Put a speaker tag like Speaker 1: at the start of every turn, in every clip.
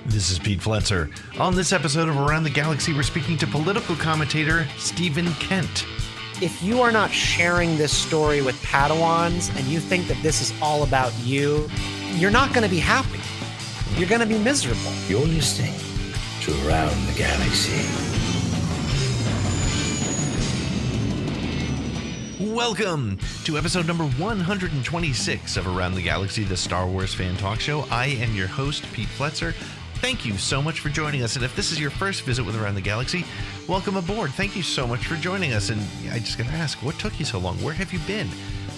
Speaker 1: This is Pete Fletzer. On this episode of Around the Galaxy, we're speaking to political commentator Stephen Kent.
Speaker 2: If you are not sharing this story with Padawans and you think that this is all about you, you're not going to be happy. You're going to be miserable.
Speaker 3: You're listening to Around the Galaxy.
Speaker 1: Welcome to episode number 126 of Around the Galaxy, the Star Wars fan talk show. I am your host, Pete Fletzer. Thank you so much for joining us. And if this is your first visit with Around the Galaxy, welcome aboard. Thank you so much for joining us. And I just got to ask, what took you so long? Where have you been?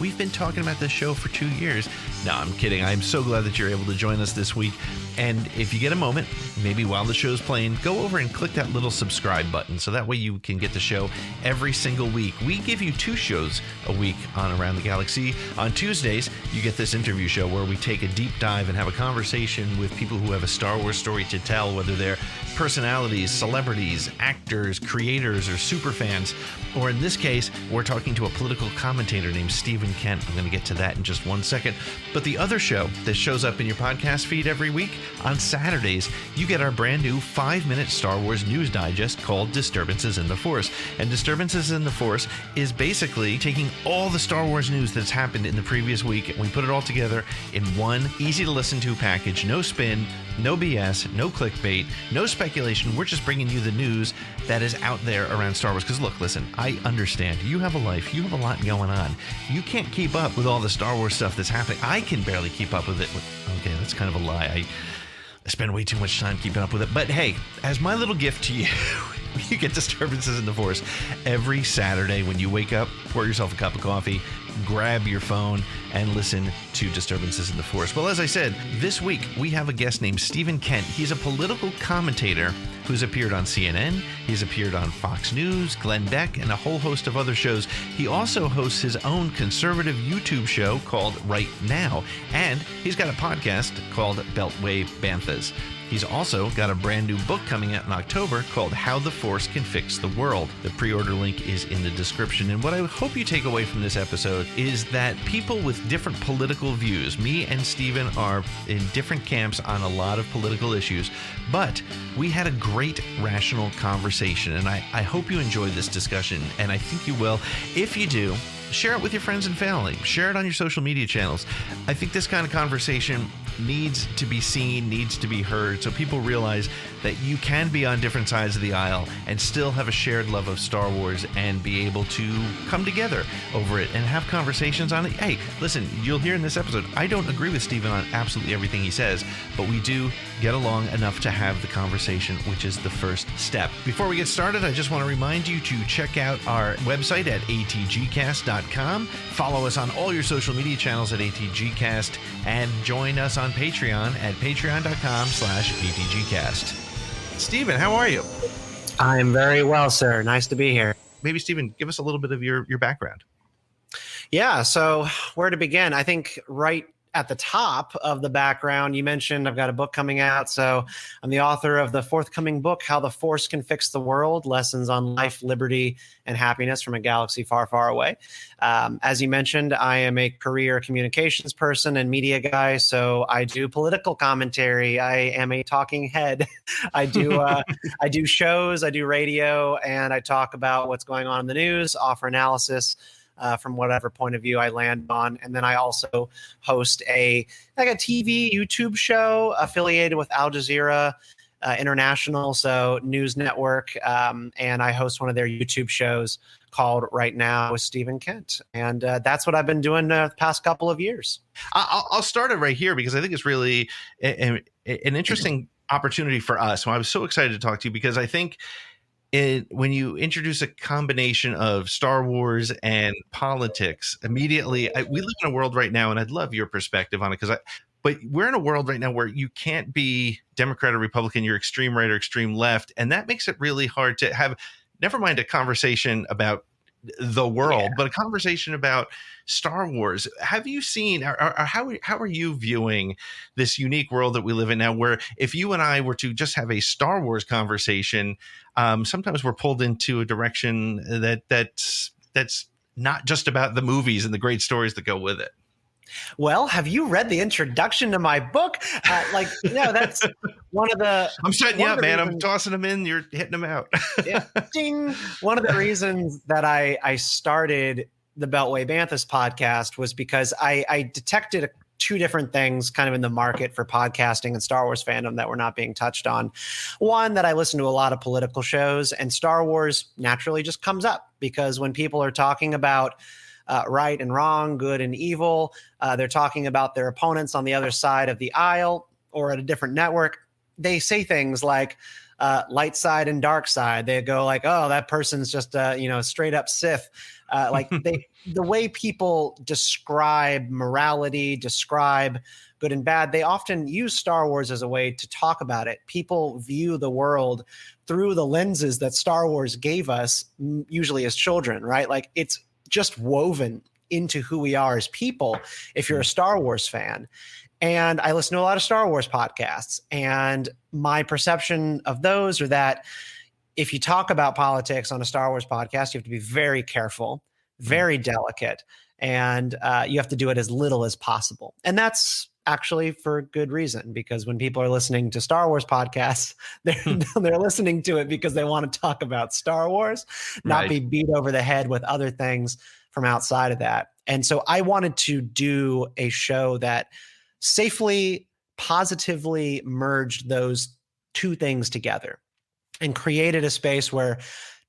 Speaker 1: We've been talking about this show for 2 years. No, I'm kidding. I'm so glad that you're able to join us this week. And if you get a moment, maybe while the show's playing, go over and click that little subscribe button so that way you can get the show every single week. We give you 2 shows a week on Around the Galaxy. On Tuesdays, you get this interview show where we take a deep dive and have a conversation with people who have a Star Wars story to tell, whether they're personalities, celebrities, actors, creators, or super fans. Or in this case, we're talking to a political commentator named Stephen Kent. I'm going to get to that in just 1 second. But the other show that shows up in your podcast feed every week, on Saturdays, you get our brand new 5-minute Star Wars news digest called Disturbances in the Force. And Disturbances in the Force is basically taking all the Star Wars news that's happened in the previous week, and we put it all together in one easy to listen to package. No spin, no BS, no clickbait, no speculation. We're just bringing you the news that is out there around Star Wars. Because look, listen, I understand. You have a life. You have a lot going on. You can't keep up with all the Star Wars stuff that's happening. I can barely keep up with it. Okay, that's kind of a lie. I spend way too much time keeping up with it. But hey, as my little gift to you, you get Disturbances in the Force every Saturday when you wake up. Pour yourself a cup of coffee, grab your phone, and listen to Disturbances in the Force. Well, as I said, this week we have a guest named Stephen Kent. He's a political commentator who's appeared on CNN. He's appeared on Fox News, Glenn Beck, and a whole host of other shows. He also hosts his own conservative YouTube show called Right Now, and he's got a podcast called Beltway Banthas. He's also got a brand new book coming out in October called How the Force Can Fix the World. The pre-order link is in the description. And what I hope you take away from this episode is that people with different political views, me and Stephen are in different camps on a lot of political issues, but we had a great rational conversation. And I hope you enjoyed this discussion, and I think you will. If you do, share it with your friends and family. Share it on your social media channels. I think this kind of conversation needs to be seen, needs to be heard, so people realize that you can be on different sides of the aisle and still have a shared love of Star Wars and be able to come together over it and have conversations on it. Hey, listen, you'll hear in this episode, I don't agree with Stephen on absolutely everything he says, but we do get along enough to have the conversation, which is the first step. Before we get started, I just want to remind you to check out our website at atgcast.com. Follow us on all your social media channels at atgcast, and join us on Patreon at patreon.com/atgcast. Stephen, how are you?
Speaker 2: I'm very well, sir. Nice to be here.
Speaker 1: Maybe, Stephen, give us a little bit of your background.
Speaker 2: Yeah, so where to begin? I think right at the top of the background, you mentioned I've got a book coming out. So I'm the author of the forthcoming book, How the Force Can Fix the World, Lessons on Life, Liberty, and Happiness from a Galaxy Far, Far Away. As you mentioned, I am a career communications person and media guy. So I do political commentary. I am a talking head. I do shows, I do radio, and I talk about what's going on in the news, offer analysis from whatever point of view I land on. And then I also host a TV, YouTube show affiliated with Al Jazeera International, so news network. And I host one of their YouTube shows called Right Now with Stephen Kent. And that's what I've been doing the past couple of years.
Speaker 1: I'll start it right here because I think it's really an interesting opportunity for us. So I was so excited to talk to you because I think when you introduce a combination of Star Wars and politics, immediately we live in a world right now, and I'd love your perspective on it but we're in a world right now where you can't be Democrat or Republican, you're extreme right or extreme left, and that makes it really hard to have, never mind a conversation about the world, but a conversation about Star Wars. Have you seen, or how are you viewing this unique world that we live in now, where if you and I were to just have a Star Wars conversation, sometimes we're pulled into a direction that's not just about the movies and the great stories that go with it?
Speaker 2: Well, have you read the introduction to my book? That's one of the.
Speaker 1: I'm setting you
Speaker 2: one of
Speaker 1: up,
Speaker 2: the
Speaker 1: man. I'm
Speaker 2: reasons-
Speaker 1: tossing them in. You're hitting them out.
Speaker 2: Yeah, ding. One of the reasons that I started the Beltway Banthas podcast was because I detected two different things kind of in the market for podcasting and Star Wars fandom that were not being touched on. One, that I listen to a lot of political shows, and Star Wars naturally just comes up because when people are talking about right and wrong, good and evil, they're talking about their opponents on the other side of the aisle or at a different network, they say things like light side and dark side. They go like, oh, that person's just straight up Sith. The way people describe morality, describe good and bad, they often use Star Wars as a way to talk about it. People view the world through the lenses that Star Wars gave us, usually as children, right? Like it's just woven into who we are as people if you're a Star Wars fan. And I listen to a lot of Star Wars podcasts, and my perception of those are that if you talk about politics on a Star Wars podcast, you have to be very careful, very delicate, and you have to do it as little as possible. And that's actually for good reason, because when people are listening to Star Wars podcasts, they're listening to it because they want to talk about Star Wars, not be beat over the head with other things from outside of that. And so I wanted to do a show that safely, positively merged those two things together and created a space where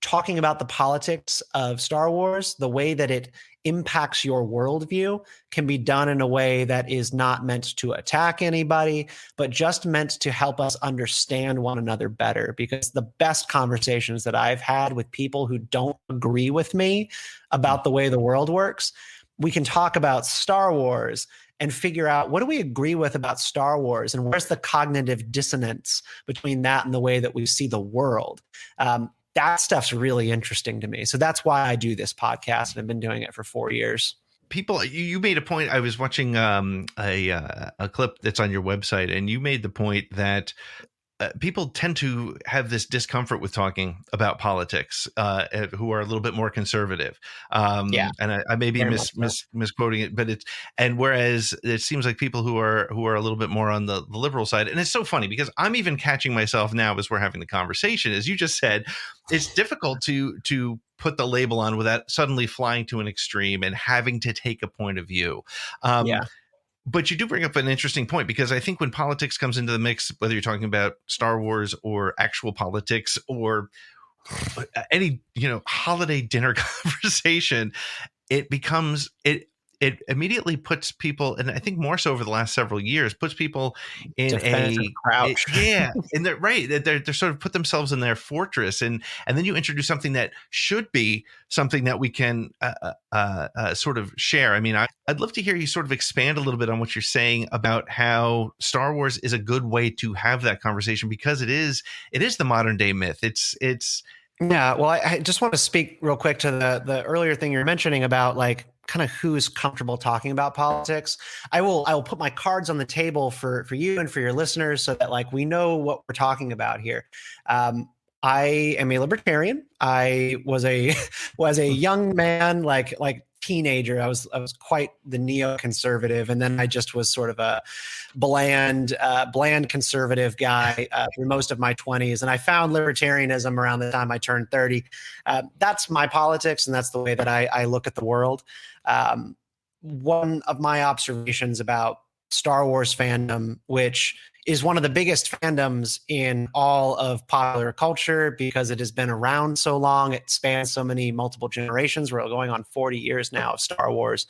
Speaker 2: talking about the politics of Star Wars, the way that it impacts your worldview, can be done in a way that is not meant to attack anybody, but just meant to help us understand one another better. Because the best conversations that I've had with people who don't agree with me about the way the world works, we can talk about Star Wars and figure out what do we agree with about Star Wars and where's the cognitive dissonance between that and the way that we see the world. That stuff's really interesting to me. So that's why I do this podcast, and I've been doing it for 4 years.
Speaker 1: People, you made a point. I was watching a clip that's on your website, and you made the point that people tend to have this discomfort with talking about politics, who are a little bit more conservative. And I may be misquoting it, but whereas it seems like people who are a little bit more on the liberal side, and it's so funny because I'm even catching myself now as we're having the conversation, as you just said, it's difficult to put the label on without suddenly flying to an extreme and having to take a point of view. But you do bring up an interesting point, because I think when politics comes into the mix, whether you're talking about Star Wars or actual politics or any, holiday dinner conversation, it immediately puts people, and I think more so over the last several years, puts people in
Speaker 2: defensive crouch.
Speaker 1: And they're right. They're sort of put themselves in their fortress, and then you introduce something that should be something that we can sort of share. I mean, I'd love to hear you sort of expand a little bit on what you're saying about how Star Wars is a good way to have that conversation, because it is the modern day myth. It's
Speaker 2: Yeah, well, I just want to speak real quick to the earlier thing you're mentioning about like kind of who's comfortable talking about politics. I will put my cards on the table for you and for your listeners so that like we know what we're talking about here. I am a libertarian. I was a young man, like teenager. I was quite the neoconservative, and then I just was sort of a bland conservative guy through most of my 20s. And I found libertarianism around the time I turned 30. That's my politics, and that's the way that I look at the world. One of my observations about Star Wars fandom, which is one of the biggest fandoms in all of popular culture because it has been around so long. It spans so many multiple generations. We're going on 40 years now of Star Wars.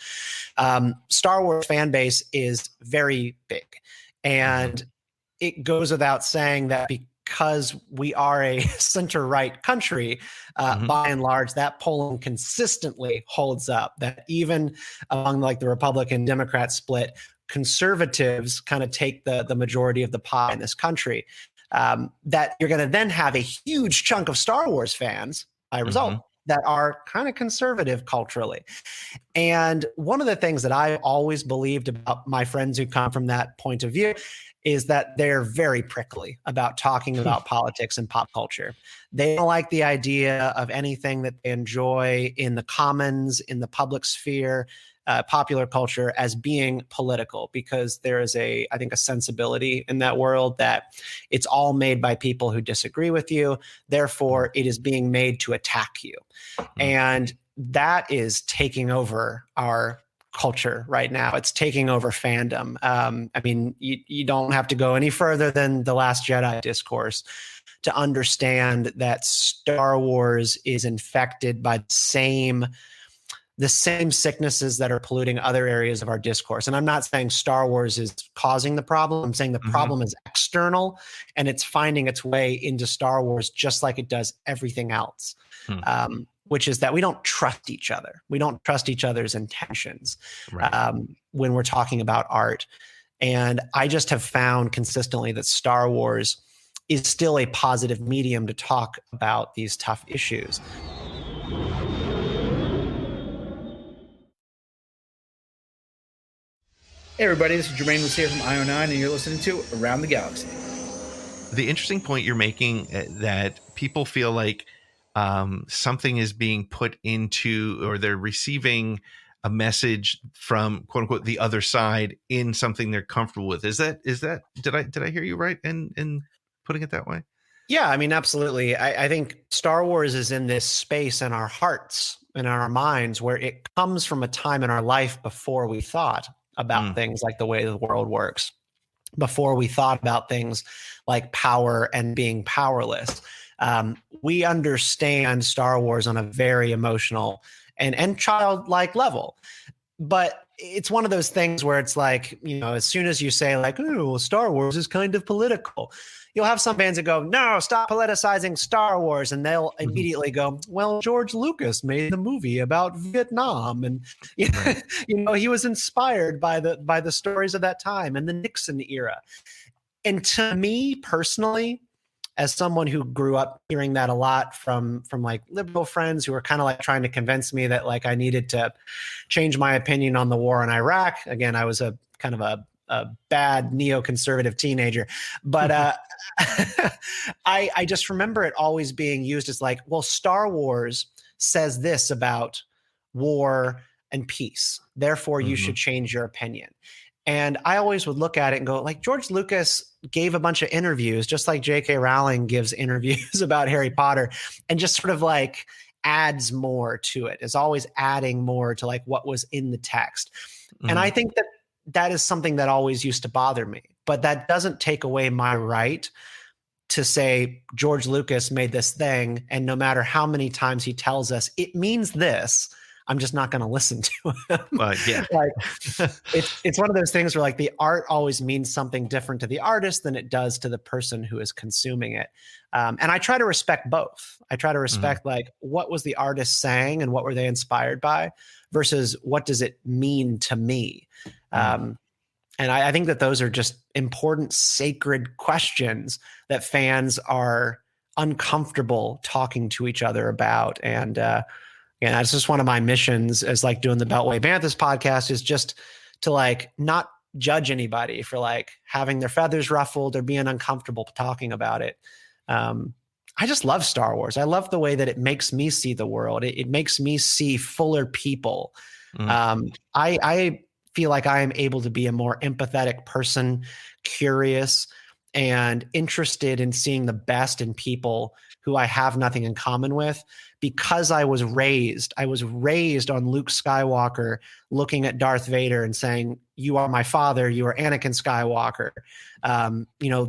Speaker 2: Star Wars fan base is very big. And it goes without saying that because we are a center-right country, by and large, that polling consistently holds up. That even among like the Republican-Democrat split, conservatives kind of take the majority of the pie in this country. That you're going to then have a huge chunk of Star Wars fans, by result, that are kind of conservative culturally. And one of the things that I always believed about my friends who come from that point of view is that they're very prickly about talking about politics and pop culture. They don't like the idea of anything that they enjoy in the commons, in the public sphere, popular culture as being political, because there is I think a sensibility in that world that it's all made by people who disagree with you. Therefore, it is being made to attack you. And that is taking over our culture right now. It's taking over fandom. I mean, you don't have to go any further than the Last Jedi discourse to understand that Star Wars is infected by the same sicknesses that are polluting other areas of our discourse. And I'm not saying Star Wars is causing the problem. I'm saying the problem is external, and it's finding its way into Star Wars just like it does everything else, which is that we don't trust each other. We don't trust each other's intentions when we're talking about art. And I just have found consistently that Star Wars is still a positive medium to talk about these tough issues.
Speaker 4: Hey everybody, this is Jermaine Lucia from IO9, and you're listening to Around the Galaxy.
Speaker 1: The interesting point you're making, that people feel like something is being put into, or they're receiving a message from quote unquote the other side in something they're comfortable with. Is that did I hear you right in putting it that way?
Speaker 2: Yeah, I mean, absolutely. I think Star Wars is in this space in our hearts and in our minds where it comes from a time in our life before we thought about things like the way the world works, before we thought about things like power and being powerless. We understand Star Wars on a very emotional and childlike level. But it's one of those things where it's like, as soon as you say like, oh, well, Star Wars is kind of political, you'll have some fans that go, no, stop politicizing Star Wars. And they'll immediately go, well, George Lucas made the movie about Vietnam. And, he was inspired by the stories of that time and the Nixon era. And to me personally, as someone who grew up hearing that a lot from like liberal friends who were kind of like trying to convince me that like I needed to change my opinion on the war in Iraq. Again, I was a kind of a bad neoconservative teenager, but I just remember it always being used as like, well, Star Wars says this about war and peace, therefore you should change your opinion. And I always would look at it and go, like, George Lucas gave a bunch of interviews, just like J.K. Rowling gives interviews about Harry Potter, and just sort of like adds more to it, is always adding more to like what was in the text. And I think that is something that always used to bother me, but that doesn't take away my right to say George Lucas made this thing, and no matter how many times he tells us it means this, I'm just not going to listen to him.
Speaker 1: Yeah.
Speaker 2: Like, it's one of those things where like the art always means something different to the artist than it does to the person who is consuming it. And I try to respect both. I try to respect like what was the artist saying and what were they inspired by versus what does it mean to me? And I think that those are just important, sacred questions that fans are uncomfortable talking to each other about. And that's just one of my missions as like doing the Beltway Banthas podcast, is just to like not judge anybody for like having their feathers ruffled or being uncomfortable talking about it. I just love Star Wars. I love the way that it makes me see the world. It makes me see fuller people. I feel like I am able to be a more empathetic person, curious and interested in seeing the best in people who I have nothing in common with, because I was raised on Luke Skywalker looking at Darth Vader and saying, you are my father, you are Anakin Skywalker.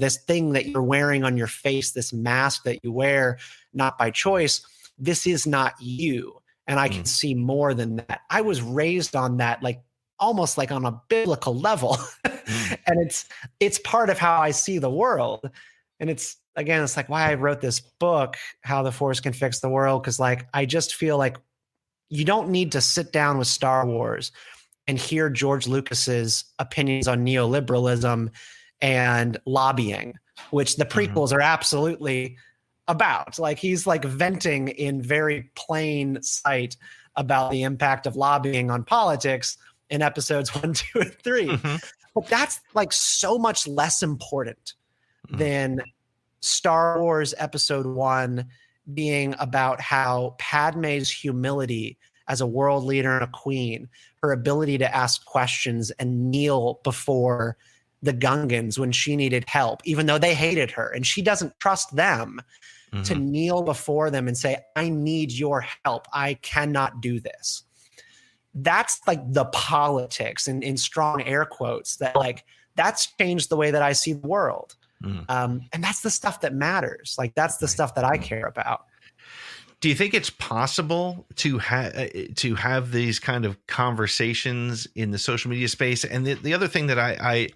Speaker 2: This thing that you're wearing on your face, this mask that you wear, not by choice, this is not you. And I can see more than that. I was raised on that, like almost like on a biblical level. And it's part of how I see the world. And it's like why I wrote this book, How the Force Can Fix the World. Cause like, I just feel like you don't need to sit down with Star Wars and hear George Lucas's opinions on neoliberalism and lobbying, which the prequels are absolutely about. Like he's like venting in very plain sight about the impact of lobbying on politics in episodes 1, 2, and 3. But that's like so much less important than Star Wars Episode 1 being about how Padme's humility as a world leader and a queen, her ability to ask questions and kneel before the Gungans when she needed help, even though they hated her, and she doesn't trust them to kneel before them and say, I need your help. I cannot do this. That's like the politics in strong air quotes that like, that's changed the way that I see the world. And that's the stuff that matters. Like, that's the stuff that I care about.
Speaker 1: Do you think it's possible to have these kind of conversations in the social media space? And the other thing that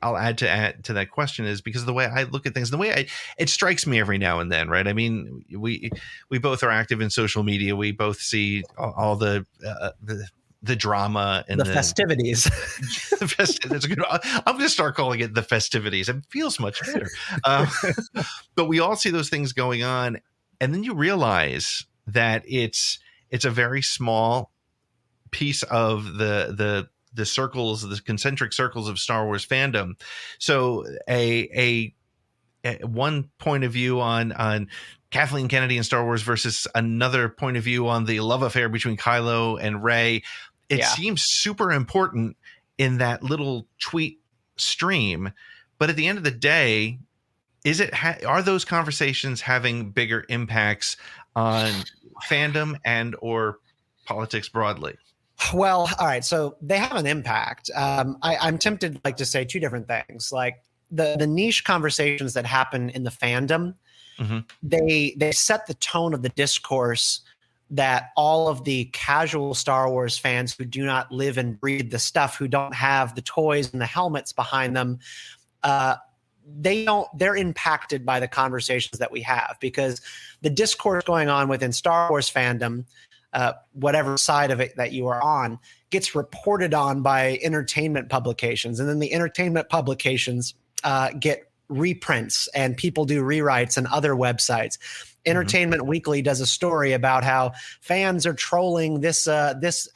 Speaker 1: I'll add to that question is because of the way I look at things, the way it strikes me every now and then, right? I mean, we both are active in social media. We both see all the drama and
Speaker 2: the festivities.
Speaker 1: That's a good. I'm going to start calling it the festivities. It feels much better. But we all see those things going on, and then you realize that it's a very small piece of the circles, the concentric circles of Star Wars fandom. So a one point of view on Kathleen Kennedy and Star Wars versus another point of view on the love affair between Kylo and Rey. It seems super important in that little tweet stream, but at the end of the day, are those conversations having bigger impacts on fandom and or politics broadly?
Speaker 2: Well, all right. So they have an impact. I'm tempted like to say two different things. Like the niche conversations that happen in the fandom, they set the tone of the discourse that all of the casual Star Wars fans who do not live and breathe the stuff, who don't have the toys and the helmets behind them, they're impacted by the conversations that we have, because the discourse going on within Star Wars fandom, whatever side of it that you are on, gets reported on by entertainment publications. And then the entertainment publications get reprints and people do rewrites and other websites. Entertainment Weekly does a story about how fans are trolling this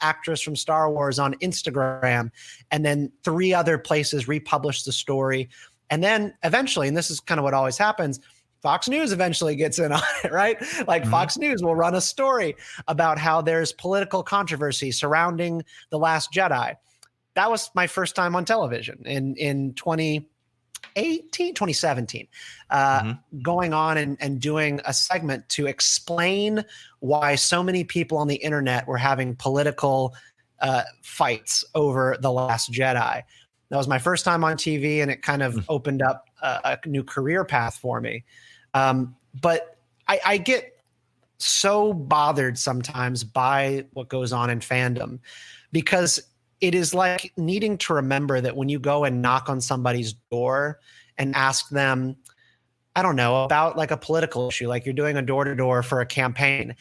Speaker 2: actress from Star Wars on Instagram, and then 3 other places republish the story. And then eventually, and this is kind of what always happens, Fox News eventually gets in on it, right? Like Fox News will run a story about how there's political controversy surrounding The Last Jedi. That was my first time on television in 2017, going on and doing a segment to explain why so many people on the internet were having political fights over The Last Jedi. That was my first time on TV, and it kind of opened up a new career path for me. But I get so bothered sometimes by what goes on in fandom, because it is like needing to remember that when you go and knock on somebody's door and ask them, I don't know, about like a political issue, like you're doing a door-to-door for a campaign,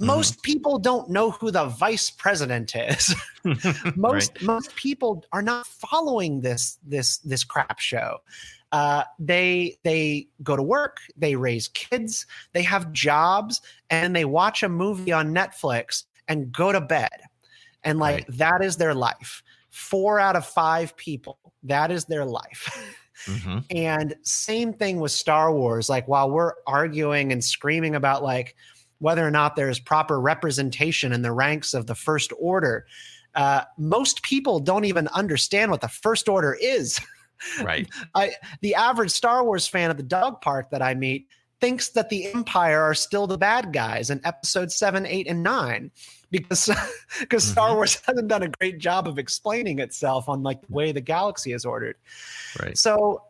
Speaker 2: most people don't know who the vice president is. Most people are not following this crap show. They go to work, they raise kids, they have jobs, and they watch a movie on Netflix and go to bed. And that is their life. 4 out of 5 people, that is their life. And same thing with Star Wars. Like, while we're arguing and screaming about like whether or not there's proper representation in the ranks of the First Order, most people don't even understand what the First Order is.
Speaker 1: Right.
Speaker 2: The average Star Wars fan at the dog park that I meet thinks that the Empire are still the bad guys in episode 7, 8, and 9, because Star Wars hasn't done a great job of explaining itself on like the way the galaxy is ordered.
Speaker 1: Right.
Speaker 2: So,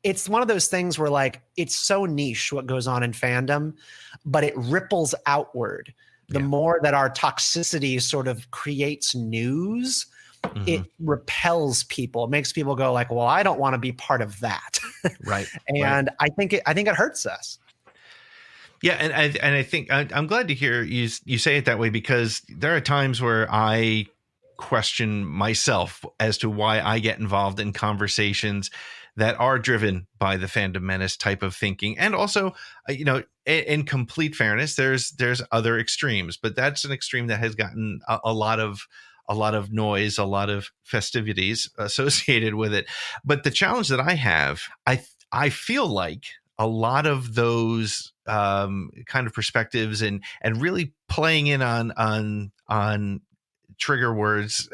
Speaker 2: it's one of those things where like it's so niche what goes on in fandom, but it ripples outward. The more that our toxicity sort of creates news, it repels people. It makes people go like, well, I don't want to be part of that.
Speaker 1: Right.
Speaker 2: And I think it hurts us.
Speaker 1: Yeah. And I think I'm glad to hear you say it that way, because there are times where I question myself as to why I get involved in conversations that are driven by the fandom menace type of thinking. And also, in complete fairness, there's other extremes, but that's an extreme that has gotten a lot of noise, a lot of festivities associated with it. But the challenge that I have, I feel like a lot of those kind of perspectives and really playing in on on trigger words,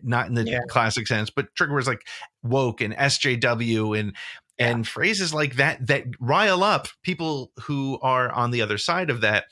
Speaker 1: not in the classic sense, but trigger words like woke and SJW and phrases like that rile up people who are on the other side of that.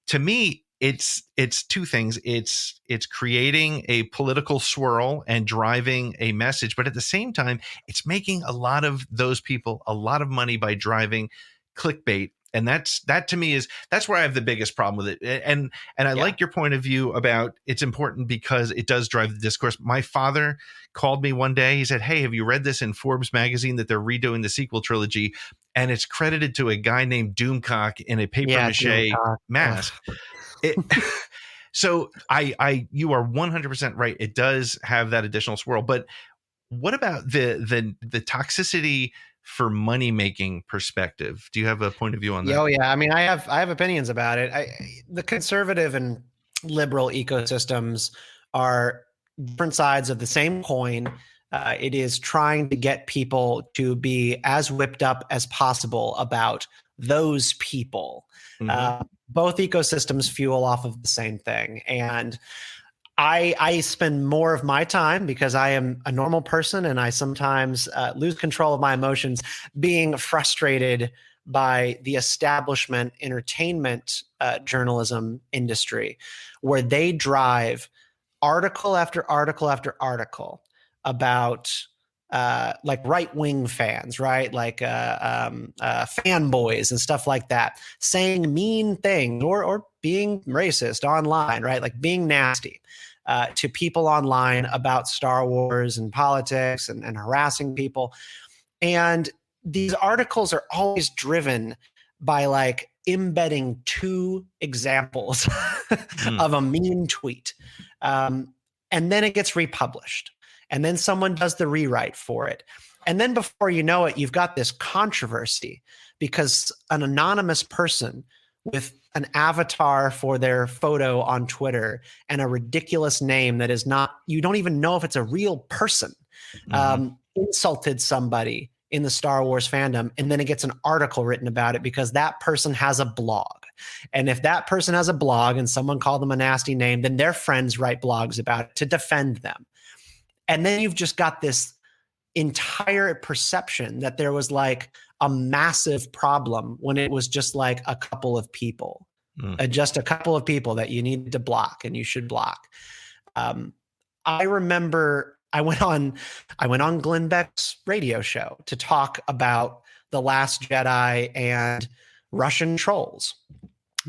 Speaker 1: To me, it's two things. It's creating a political swirl and driving a message, but at the same time, it's making a lot of those people a lot of money by driving clickbait. And that to me that's where I have the biggest problem with it. And I like your point of view about it's important because it does drive the discourse. My father called me one day. He said, "Hey, have you read this in Forbes magazine that they're redoing the sequel trilogy? And it's credited to a guy named Doomcock in a paper mache mask." So you are 100% right. It does have that additional swirl. But what about the toxicity for money making perspective? Do you have a point of view on that?
Speaker 2: Oh yeah. I mean, I have opinions about it. The conservative and liberal ecosystems are different sides of the same coin. It is trying to get people to be as whipped up as possible about those people. Both ecosystems fuel off of the same thing. And I spend more of my time, because I am a normal person and I sometimes lose control of my emotions, being frustrated by the establishment entertainment journalism industry, where they drive article after article after article about like right-wing fans, right? Like fanboys and stuff like that, saying mean things or being racist online, right? Like being nasty to people online about Star Wars and politics and harassing people. And these articles are always driven by like embedding two examples of a mean tweet. And then it gets republished. And then someone does the rewrite for it. And then before you know it, you've got this controversy because an anonymous person with an avatar for their photo on Twitter and a ridiculous name that is not, you don't even know if it's a real person, insulted somebody in the Star Wars fandom. And then it gets an article written about it because that person has a blog. And if that person has a blog and someone called them a nasty name, then their friends write blogs about it to defend them. And then you've just got this entire perception that there was like a massive problem when it was just like a couple of people, just a couple of people that you needed to block and you should block. I remember I went on Glenn Beck's radio show to talk about The Last Jedi and Russian trolls,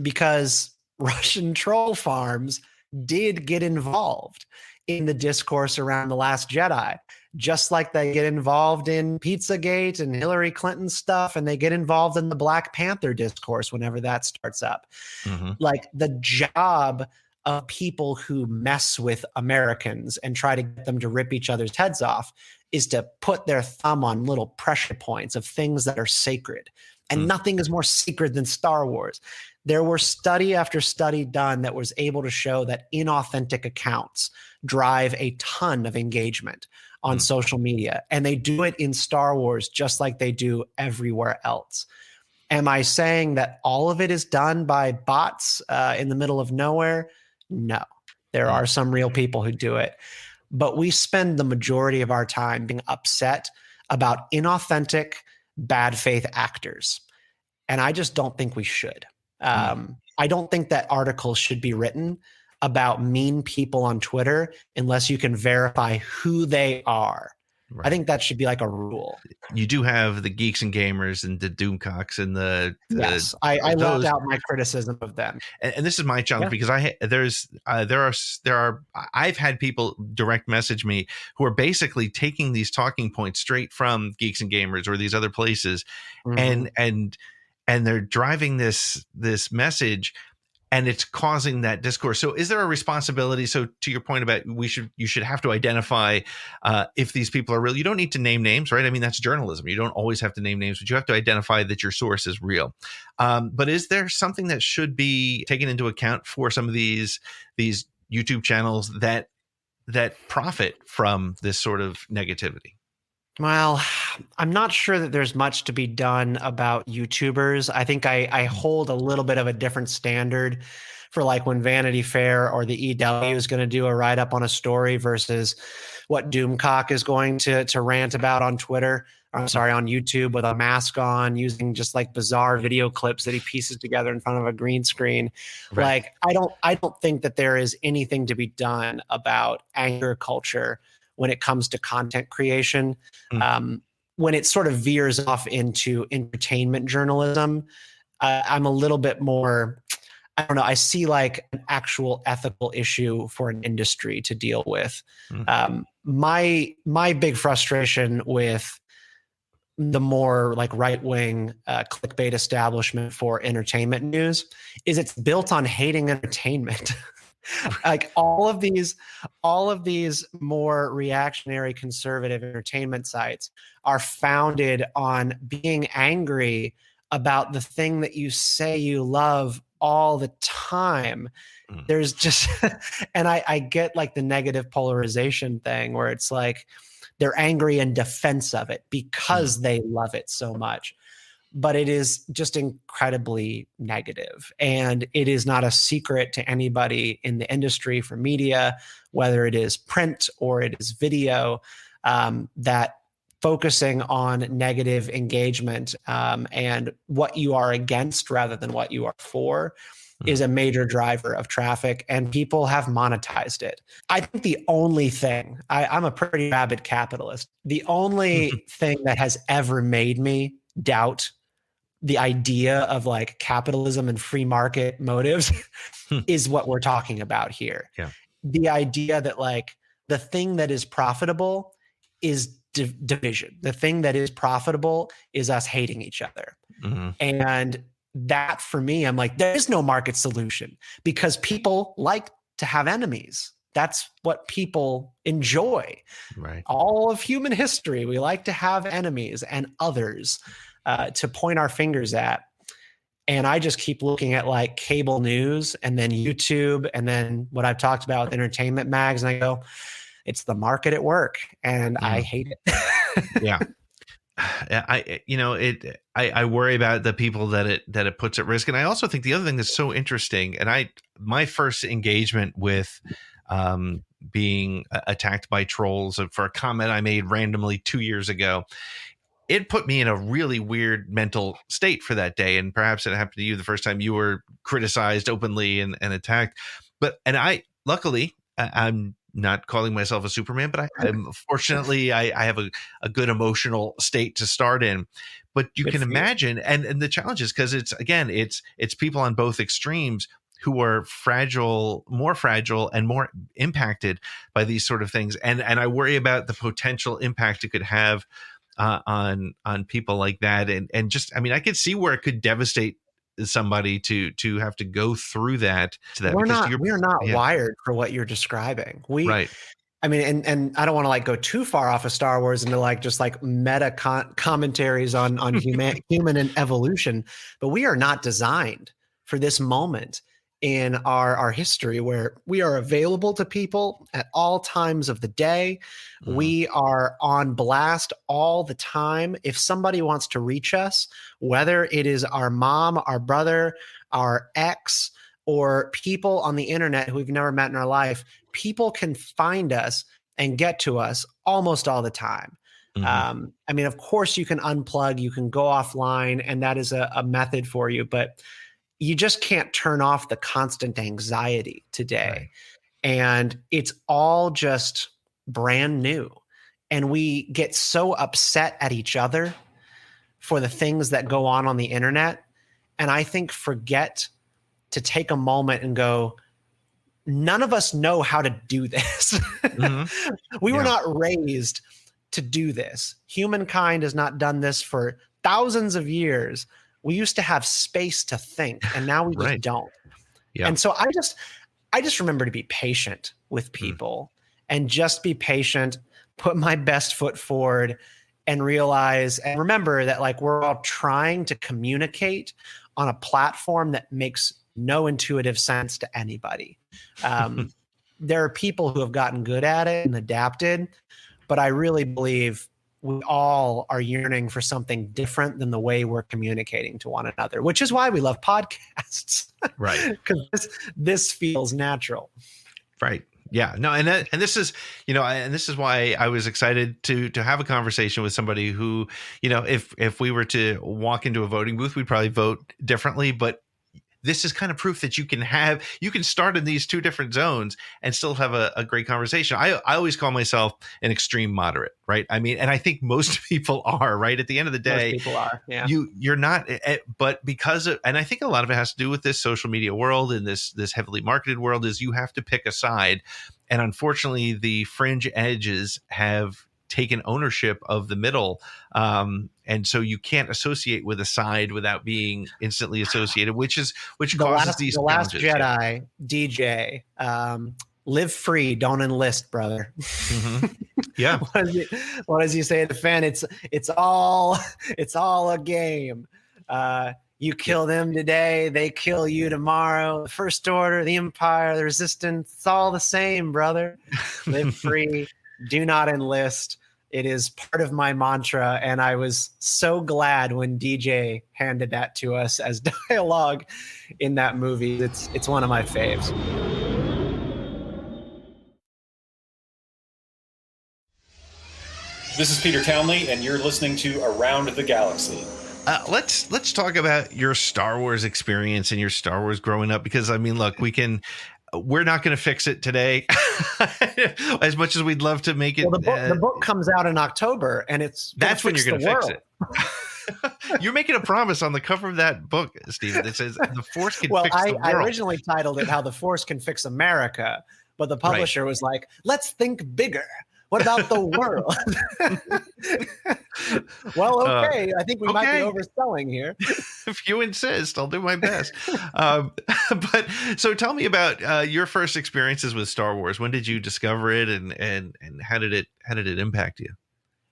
Speaker 2: because Russian troll farms did get involved in the discourse around The Last Jedi, just like they get involved in Pizzagate and Hillary Clinton stuff, and they get involved in the Black Panther discourse whenever that starts up. Like the job of people who mess with Americans and try to get them to rip each other's heads off is to put their thumb on little pressure points of things that are sacred. And nothing is more sacred than Star Wars. There were study after study done that was able to show that inauthentic accounts drive a ton of engagement on social media. And they do it in Star Wars just like they do everywhere else. Am I saying that all of it is done by bots in the middle of nowhere? No. There are some real people who do it. But we spend the majority of our time being upset about inauthentic, bad faith actors. And I just don't think we should. I don't think that articles should be written about mean people on Twitter unless you can verify who they are. Right. I think that should be like a rule. You
Speaker 1: do have the Geeks and Gamers and the Doomcocks and the
Speaker 2: yes. I left out my criticism of them.
Speaker 1: And this is my challenge because I've had people direct message me who are basically taking these talking points straight from Geeks and Gamers or these other places, and they're driving this message. And it's causing that discourse. So is there a responsibility? So to your point about you should have to identify if these people are real. You don't need to name names, right? I mean, that's journalism. You don't always have to name names, but you have to identify that your source is real. But is there something that should be taken into account for some of these YouTube channels that profit from this sort of negativity?
Speaker 2: Well, I'm not sure that there's much to be done about YouTubers. I think I hold a little bit of a different standard for like when Vanity Fair or the EW is going to do a write up on a story versus what Doomcock is going to rant about on Twitter. I'm sorry, on YouTube with a mask on, using just like bizarre video clips that he pieces together in front of a green screen.
Speaker 1: Right.
Speaker 2: Like, I don't think that there is anything to be done about anger culture when it comes to content creation. When it sort of veers off into entertainment journalism, I'm a little bit more, I don't know, I see like an actual ethical issue for an industry to deal with. My big frustration with the more like right-wing clickbait establishment for entertainment news is it's built on hating entertainment. Like all of these more reactionary conservative entertainment sites are founded on being angry about the thing that you say you love all the time. There's just, and I get like the negative polarization thing where it's like, they're angry in defense of it because they love it so much. But it is just incredibly negative. And it is not a secret to anybody in the industry for media, whether it is print or it is video, that focusing on negative engagement and what you are against rather than what you are for is a major driver of traffic, and people have monetized it. I think the only thing, I'm a pretty rabid capitalist, the only thing that has ever made me doubt the idea of like capitalism and free market motives is what we're talking about here.
Speaker 1: Yeah.
Speaker 2: The idea that like the thing that is profitable is division. The thing that is profitable is us hating each other. And that for me, I'm like, there is no market solution because people like to have enemies. That's what people enjoy.
Speaker 1: Right.
Speaker 2: All of human history, we like to have enemies and others to point our fingers at. And I just keep looking at like cable news and then YouTube and then what I've talked about with entertainment mags. And I go, it's the market at work. And I hate it.
Speaker 1: Yeah. I worry about the people that it puts at risk. And I also think the other thing that's so interesting, and my first engagement with being attacked by trolls for a comment I made randomly 2 years ago, it put me in a really weird mental state for that day. And perhaps it happened to you the first time you were criticized openly and attacked. Luckily, I'm not calling myself a Superman, but I'm fortunately, I have a good emotional state to start in. But you can imagine, and the challenge is because it's people on both extremes who are more fragile and more impacted by these sort of things. And I worry about the potential impact it could have on people like that. And just, I mean, I could see where it could devastate somebody to have to go through that.
Speaker 2: We're not wired for what you're describing.
Speaker 1: Right.
Speaker 2: I mean, and I don't want to like go too far off of Star Wars into like just like meta commentaries on human and evolution, but we are not designed for this moment in our history where we are available to people at all times of the day. We are on blast all the time. If somebody wants to reach us, whether it is our mom, our brother, our ex, or people on the internet who we've never met in our life, people can find us and get to us almost all the time. I mean, of course you can unplug, you can go offline, and that is a method for you, but you just can't turn off the constant anxiety today. Right. And it's all just brand new. And we get so upset at each other for the things that go on the internet. And I think forget to take a moment and go, none of us know how to do this. We were not raised to do this. Humankind has not done this for thousands of years. We used to have space to think, and now we just don't. Yeah. And so I just remember to be patient with people and just be patient, put my best foot forward, and realize and remember that like we're all trying to communicate on a platform that makes no intuitive sense to anybody. There are people who have gotten good at it and adapted, but I really believe we all are yearning for something different than the way we're communicating to one another, which is why we love podcasts.
Speaker 1: Right.
Speaker 2: Because this feels natural.
Speaker 1: Right. Yeah. No. And this is, and this is why I was excited to have a conversation with somebody who, if we were to walk into a voting booth, we'd probably vote differently. But this is kind of proof that you can start in these two different zones and still have a great conversation. I always call myself an extreme moderate, right? I mean, and I think most people are, right? At the end of the day,
Speaker 2: most people are, yeah.
Speaker 1: You're not, but because of, and I think a lot of it has to do with this social media world and this heavily marketed world, is you have to pick a side. And unfortunately, the fringe edges have taken ownership of the middle. And so you can't associate with a side without being instantly associated, which causes these
Speaker 2: the last
Speaker 1: challenges.
Speaker 2: Jedi, DJ, live free, don't enlist, brother.
Speaker 1: Mm-hmm. Yeah.
Speaker 2: what does he say to the fan? It's all a game. You kill them today, they kill you tomorrow. The First Order, the Empire, the Resistance, it's all the same, brother. Live free, do not enlist. It is part of my mantra, and I was so glad when DJ handed that to us as dialogue in that movie. It's one of my faves.
Speaker 5: This is Peter Townley, and you're listening to Around the Galaxy.
Speaker 1: Let's talk about your Star Wars experience and your Star Wars growing up, because I mean, look, we're not going to fix it today as much as we'd love to make it.
Speaker 2: Well, the book comes out in October, and that's
Speaker 1: when you're going to fix it. You're making a promise on the cover of that book, Stephen, that says the Force can fix the world.
Speaker 2: I originally titled it How the Force Can Fix America, but the publisher was like, let's think bigger. What about the world? Well, okay. I think we might be overselling here.
Speaker 1: If you insist, I'll do my best. But so tell me about your first experiences with Star Wars. When did you discover it, and how did it impact you?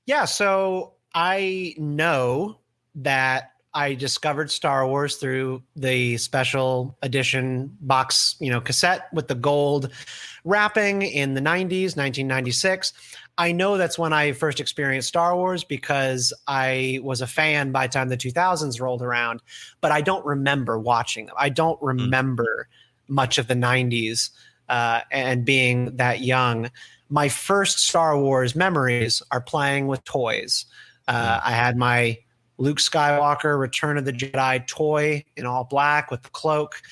Speaker 2: Yeah, so I know that I discovered Star Wars through the special edition box, cassette with the gold wrapping in the 90s, 1996. I know that's when I first experienced Star Wars because I was a fan by the time the 2000s rolled around, but I don't remember watching them. I don't remember much of the 90s and being that young. My first Star Wars memories are playing with toys. I had my Luke Skywalker Return of the Jedi toy in all black with the cloak,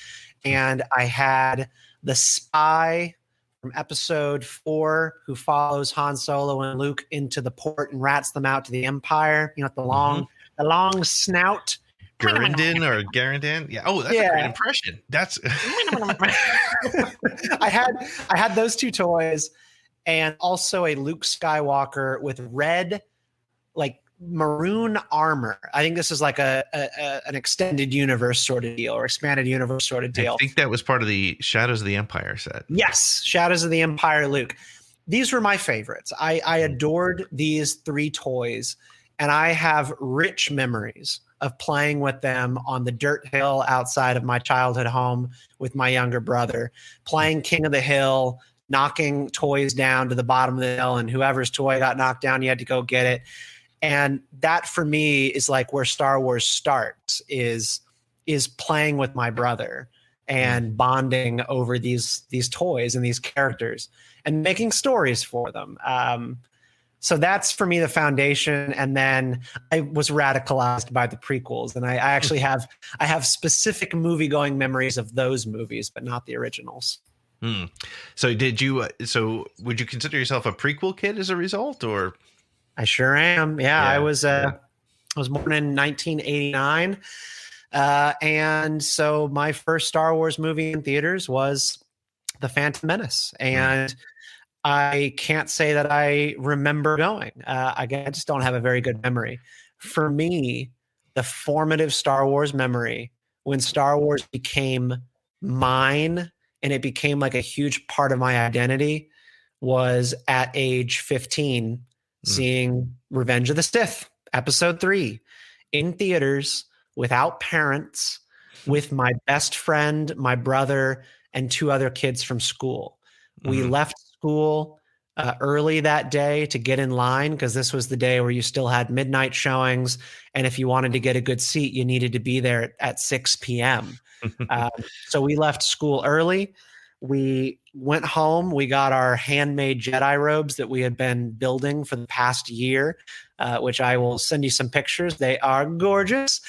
Speaker 2: and I had the spy from episode 4 who follows Han Solo and Luke into the port and rats them out to the Empire, with the long snout.
Speaker 1: Garandin or Garandan? Yeah. Oh, that's a great impression. That's
Speaker 2: I had those two toys, and also a Luke Skywalker with red, maroon armor. I think this is like an extended universe sort of deal, or expanded universe sort of deal.
Speaker 1: I think that was part of the Shadows of the Empire set.
Speaker 2: Yes, Shadows of the Empire Luke. These were my favorites. I adored these 3 toys, and I have rich memories of playing with them on the dirt hill outside of my childhood home with my younger brother, playing King of the Hill, knocking toys down to the bottom of the hill, and whoever's toy got knocked down, you had to go get it. And that for me is like where Star Wars starts, is playing with my brother and bonding over these toys and these characters and making stories for them. So that's for me the foundation. And then I was radicalized by the prequels, and I actually have specific movie-going memories of those movies, but not the originals.
Speaker 1: So would you consider yourself a prequel kid as a result, or?
Speaker 2: I sure am. Yeah. I was born in 1989. And so my first Star Wars movie in theaters was The Phantom Menace. And I can't say that I remember going. I just don't have a very good memory. For me, the formative Star Wars memory, when Star Wars became mine and it became like a huge part of my identity, was at age 15. Seeing Revenge of the Sith, episode 3, in theaters without parents, with my best friend, my brother, and 2 other kids from school. We left school early that day to get in line, because this was the day where you still had midnight showings. And if you wanted to get a good seat, you needed to be there at 6 p.m. So we left school early. We went home. We got our handmade Jedi robes that we had been building for the past year, which I will send you some pictures. They are gorgeous.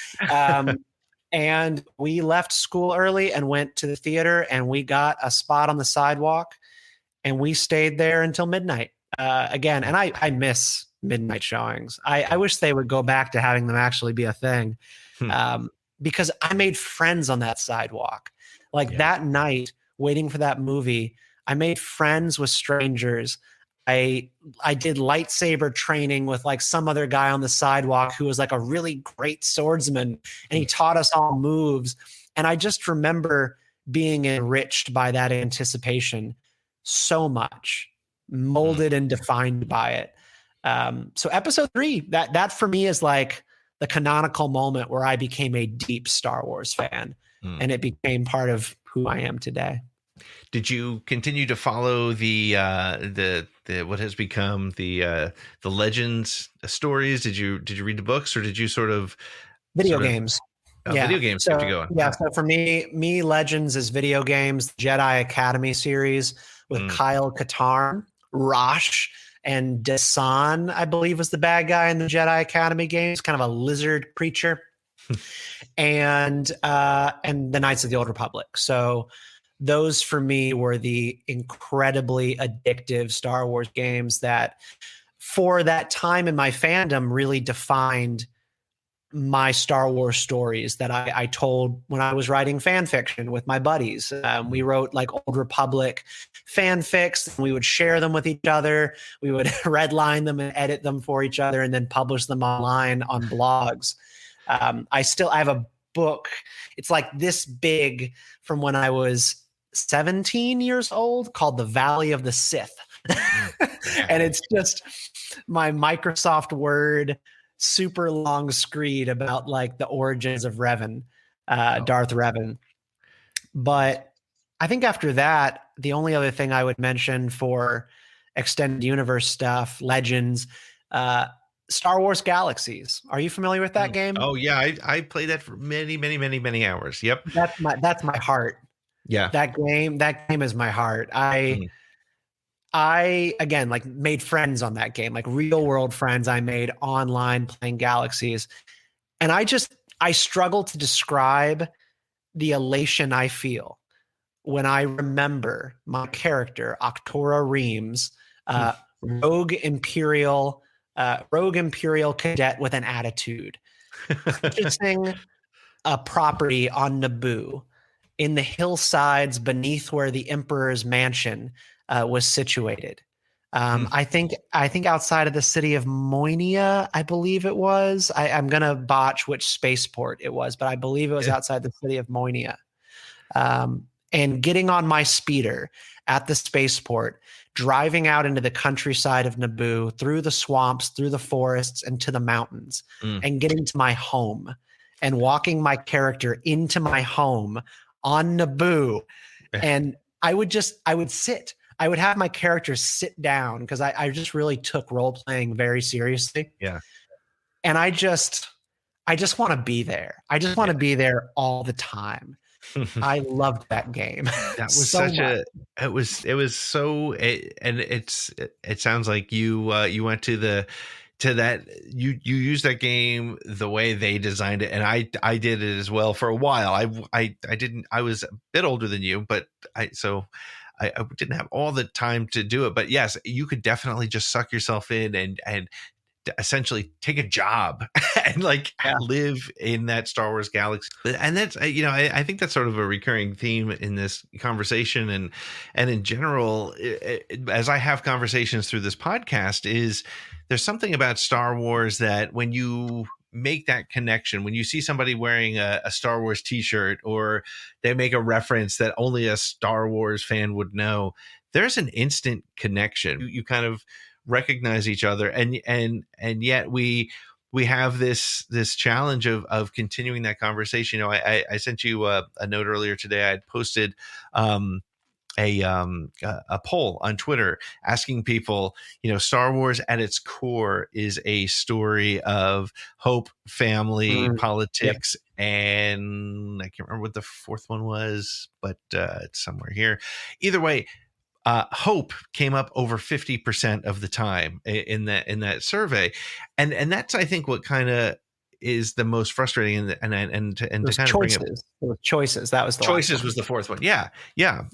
Speaker 2: And we left school early and went to the theater, and we got a spot on the sidewalk, and we stayed there until midnight again. And I miss midnight showings. I wish they would go back to having them actually be a thing, because I made friends on that sidewalk. Like that night, waiting for that movie, I made friends with strangers. I did lightsaber training with like some other guy on the sidewalk who was like a really great swordsman, and he taught us all moves. And I just remember being enriched by that anticipation so much, molded and defined by it. So episode 3, that for me is like the canonical moment where I became a deep Star Wars fan, and it became part of who I am today.
Speaker 1: Did you continue to follow the what has become the Legends stories? Did you read the books, or did you sort of
Speaker 2: video games?
Speaker 1: Video games kept you going.
Speaker 2: Yeah. So for me, Legends is video games, the Jedi Academy series with Kyle Katarn, Rosh, and Desan, I believe, was the bad guy in the Jedi Academy games, kind of a lizard creature, and the Knights of the Old Republic. So those for me were the incredibly addictive Star Wars games that for that time in my fandom really defined my Star Wars stories that I told when I was writing fan fiction with my buddies. We wrote like Old Republic fanfics, and we would share them with each other. We would redline them and edit them for each other and then publish them online on blogs. I have a book. It's like this big from when I was 17 years old, called The Valley of the Sith. And it's just my Microsoft Word super long screed about like the origins of Revan, Darth Revan. But I think after that, the only other thing I would mention for extended universe stuff, Legends, Star Wars Galaxies. Are you familiar with that game?
Speaker 1: Oh yeah, I played that for many hours. Yep,
Speaker 2: that's my heart.
Speaker 1: Yeah,
Speaker 2: that game is my heart. I again like made friends on that game, like real world friends I made online playing Galaxies. And I struggle to describe the elation I feel when I remember my character, Octora Reams, rogue Imperial cadet with an attitude, purchasing a property on Naboo in the hillsides beneath where the Emperor's mansion was situated. I think outside of the city of Moinia, I believe it was. I'm going to botch which spaceport it was, but I believe it was outside the city of Moinia. And getting on my speeder at the spaceport, driving out into the countryside of Naboo, through the swamps, through the forests, and to the mountains, and getting to my home and walking my character into my home on Naboo. And I would sit. I would have my character sit down because I just really took role playing very seriously.
Speaker 1: Yeah. And
Speaker 2: I just want to be there. I just want to be there all the time. I loved that game.
Speaker 1: That was it sounds like you went to that you used that game the way they designed it, and I did it as well for a while. I was a bit older than you, but I didn't have all the time to do it. But yes, you could definitely just suck yourself in and essentially take a job and live in that Star Wars galaxy. And that's, I think that's sort of a recurring theme in this conversation and in general, as I have conversations through this podcast, is there's something about Star Wars that when you make that connection, when you see somebody wearing a Star Wars t-shirt, or they make a reference that only a Star Wars fan would know, there's an instant connection. You kind of recognize each other, and yet we have this challenge of continuing that conversation. I sent you a note earlier today. I had posted a poll on Twitter asking people, Star Wars at its core is a story of hope, family, politics, and I can't remember what the fourth one was, but it's somewhere here. Either way, hope came up over 50% of the time in that survey, and that's, I think, what kind of is the most frustrating, and to kind of bring it,
Speaker 2: choices. That was the
Speaker 1: choices was the fourth one. Yeah.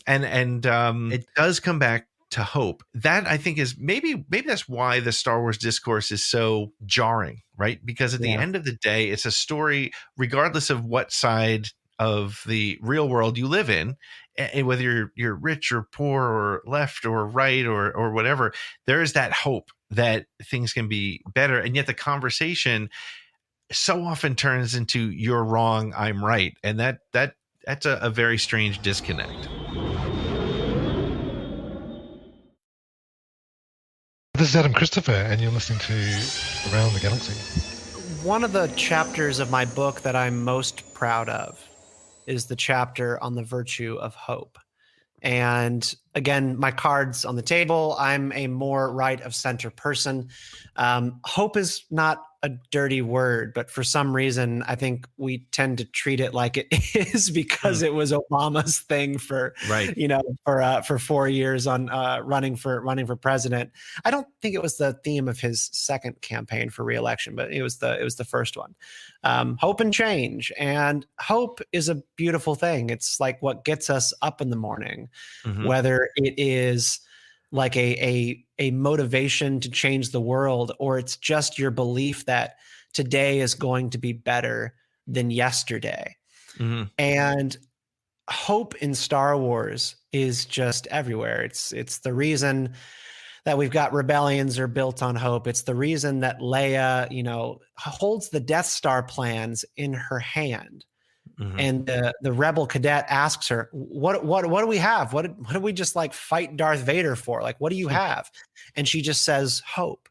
Speaker 1: And it does come back to hope. That, I think, is maybe that's why the Star Wars discourse is so jarring, right? Because at the end of the day, it's a story, regardless of what side of the real world you live in, and whether you're rich or poor or left or right or whatever, there is that hope that things can be better. And yet the conversation so often turns into "you're wrong, I'm right," and that's a very strange disconnect.
Speaker 6: This is Adam Christopher, and you're listening to Around the Galaxy.
Speaker 2: One of the chapters of my book that I'm most proud of is the chapter on the virtue of hope. And again, my cards on the table. I'm a more right of center person. Hope is not a dirty word, but for some reason, I think we tend to treat it like it is because it was Obama's thing for 4 years on running for president. I don't think it was the theme of his second campaign for re-election, but it was the first one. Hope and change, and hope is a beautiful thing. It's like what gets us up in the morning, whether it is like a motivation to change the world, or it's just your belief that today is going to be better than yesterday. And hope in Star Wars is just everywhere. It's the reason that we've got rebellions are built on hope. It's the reason that Leia, holds the Death Star plans in her hand. And the rebel cadet asks her, what do we have? What do we just like fight Darth Vader for? Like, what do you have? And she just says, hope.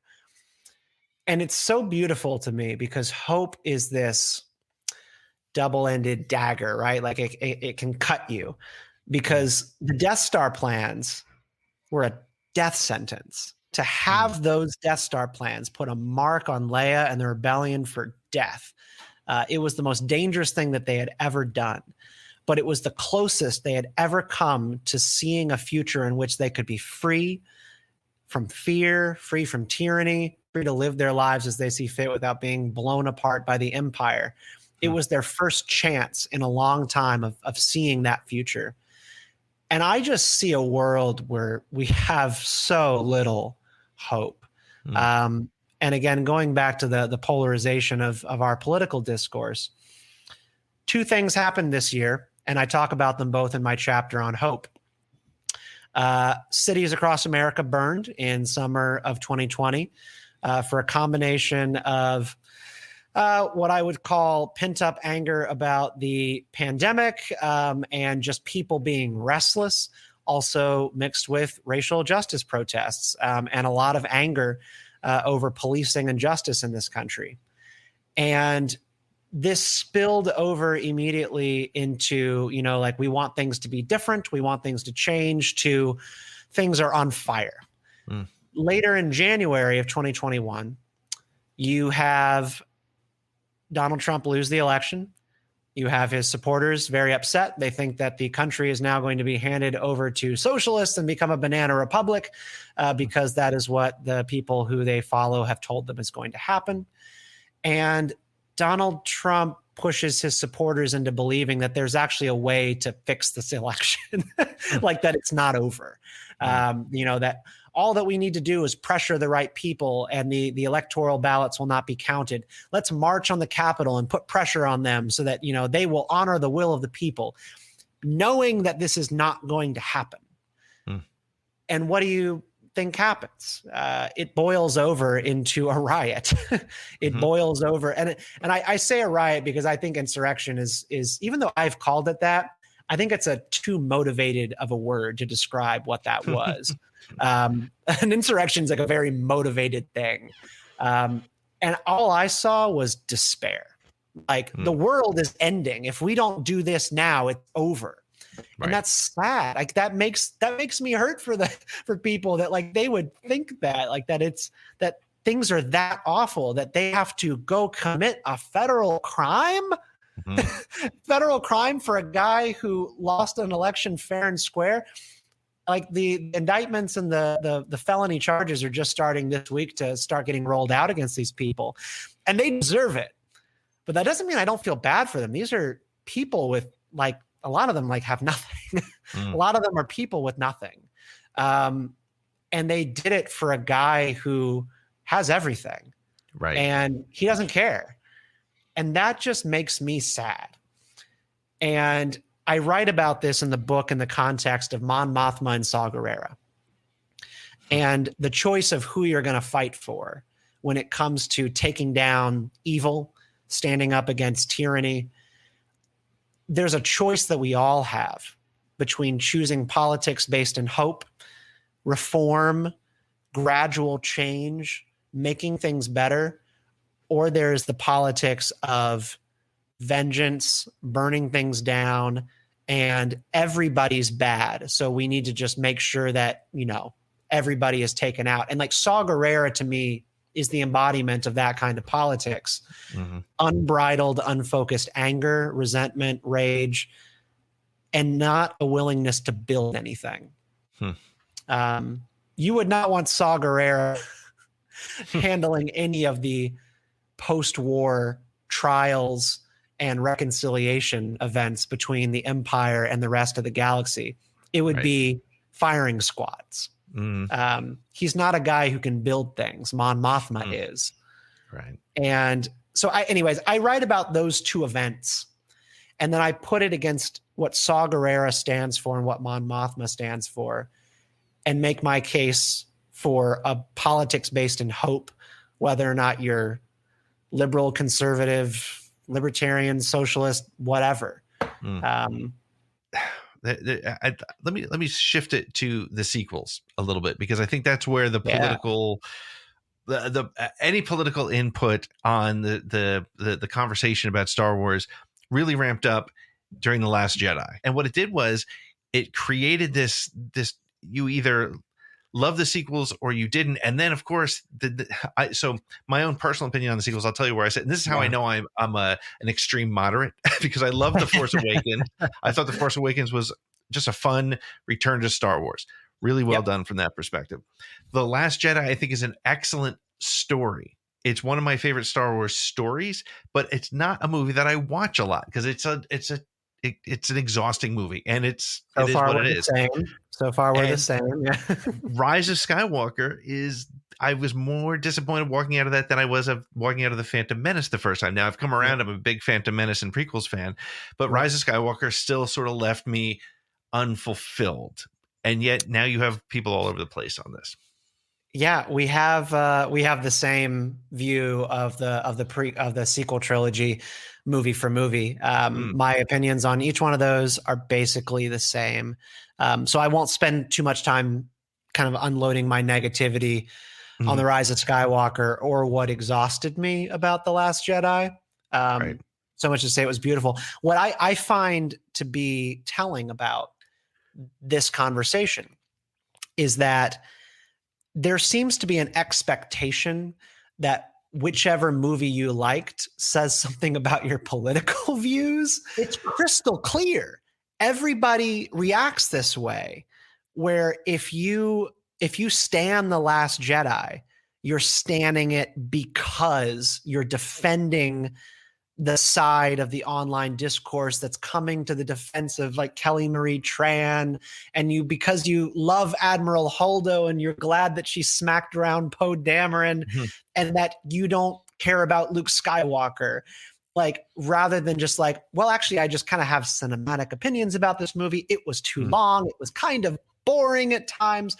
Speaker 2: And it's so beautiful to me because hope is this double-ended dagger, right? Like it can cut you, because the Death Star plans were a death sentence. To have those Death Star plans put a mark on Leia and the rebellion for death. It was the most dangerous thing that they had ever done, but it was the closest they had ever come to seeing a future in which they could be free from fear, free from tyranny, free to live their lives as they see fit without being blown apart by the Empire. It was their first chance in a long time of seeing that future. And I just see a world where we have so little hope. And again, going back to the polarization of our political discourse, two things happened this year, and I talk about them both in my chapter on hope. Cities across America burned in summer of 2020 for a combination of what I would call pent-up anger about the pandemic and just people being restless, also mixed with racial justice protests and a lot of anger over policing and justice in this country. And this spilled over immediately into, like, we want things to be different. We want things to change, to things are on fire. Later in January of 2021, you have Donald Trump lose the election. You have his supporters very upset. They think that the country is now going to be handed over to socialists and become a banana republic because that is what the people who they follow have told them is going to happen. And Donald Trump pushes his supporters into believing that there's actually a way to fix this election, like that it's not over. That all that we need to do is pressure the right people and the electoral ballots will not be counted. Let's march on the Capitol and put pressure on them so that, they will honor the will of the people, knowing that this is not going to happen. And what do you think happens? It boils over into a riot. It boils over. And I say a riot because I think insurrection is, even though I've called it that, I think it's a too motivated of a word to describe what that was. An insurrection is like a very motivated thing. And all I saw was despair. Like the world is ending. If we don't do this now, it's over.
Speaker 1: Right.
Speaker 2: And that's sad. Like that makes me hurt for people that like they would think that like that things are that awful that they have to go commit a federal crime. Federal crime for a guy who lost an election fair and square. Like the indictments and the felony charges are just starting this week to start getting rolled out against these people, and they deserve it. But that doesn't mean I don't feel bad for them. These are people with like a lot of them like have nothing. A lot of them are people with nothing, and they did it for a guy who has everything,
Speaker 1: right?
Speaker 2: And he doesn't care, and that just makes me sad. And I write about this in the book in the context of Mon Mothma and Saw Gerrera and the choice of who you're going to fight for when it comes to taking down evil, standing up against tyranny. There's a choice that we all have between choosing politics based in hope, reform, gradual change, making things better, or there's the politics of vengeance, burning things down, and everybody's bad. So we need to just make sure that, you know, everybody is taken out. And like Saw Gerrera to me is the embodiment of that kind of politics. Unbridled, unfocused anger, resentment, rage, and not a willingness to build anything. You would not want Saw Gerrera handling any of the post-war trials and reconciliation events between the Empire and the rest of the galaxy. It would be firing squads. He's not a guy who can build things. Mon Mothma is.
Speaker 1: Right.
Speaker 2: And so I write about those two events, and then I put it against what Saw Gerrera stands for and what Mon Mothma stands for, and make my case for a politics based in hope, whether or not you're liberal, conservative, libertarian, socialist, whatever.
Speaker 1: Let me shift it to the sequels a little bit, because I think that's where the political, any political input on the conversation about Star Wars really ramped up during The Last Jedi. And what it did was it created this you either love the sequels or you didn't. And then of course so my own personal opinion on the sequels, I'll tell you where I sit, and this is how I know I'm an extreme moderate, because I love The Force Awakens. I thought The Force Awakens was just a fun return to Star Wars, really well done from that perspective. The Last Jedi I think is an excellent story. It's one of my favorite Star Wars stories, but it's not a movie that I watch a lot because it's an exhausting movie, and it is what it is.
Speaker 2: So far, we're the same. Yeah.
Speaker 1: Rise of Skywalker I was more disappointed walking out of that than I was of walking out of The Phantom Menace the first time. Now I've come around. I'm a big Phantom Menace and prequels fan, but Rise of Skywalker still sort of left me unfulfilled. And yet now you have people all over the place on this.
Speaker 2: Yeah, we have the same view of the sequel trilogy, movie for movie. My opinions on each one of those are basically the same. So I won't spend too much time kind of unloading my negativity on The Rise of Skywalker or what exhausted me about The Last Jedi. So much to say it was beautiful. What I find to be telling about this conversation is that there seems to be an expectation that whichever movie you liked says something about your political views. It's crystal clear. Everybody reacts this way, where if you stan The Last Jedi, you're standing it because you're defending the side of the online discourse that's coming to the defense of like Kelly Marie Tran, and because you love Admiral Holdo and you're glad that she smacked around Poe Dameron, and that you don't care about Luke Skywalker, like rather than just like, well, actually, I just kind of have cinematic opinions about this movie. It was too long. It was kind of boring at times.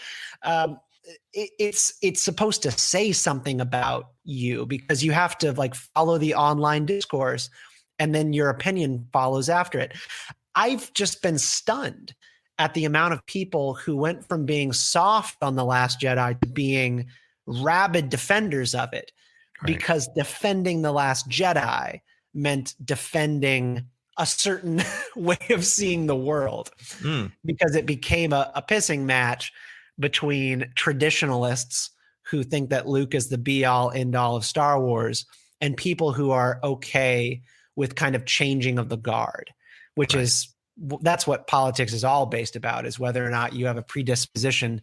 Speaker 2: It's supposed to say something about you because you have to like follow the online discourse, and then your opinion follows after it. I've just been stunned at the amount of people who went from being soft on The Last Jedi to being rabid defenders of it, because defending The Last Jedi meant defending a certain way of seeing the world because it became a pissing match between traditionalists who think that Luke is the be all end all of Star Wars and people who are okay with kind of changing of the guard, which is that's what politics is all based about, is whether or not you have a predisposition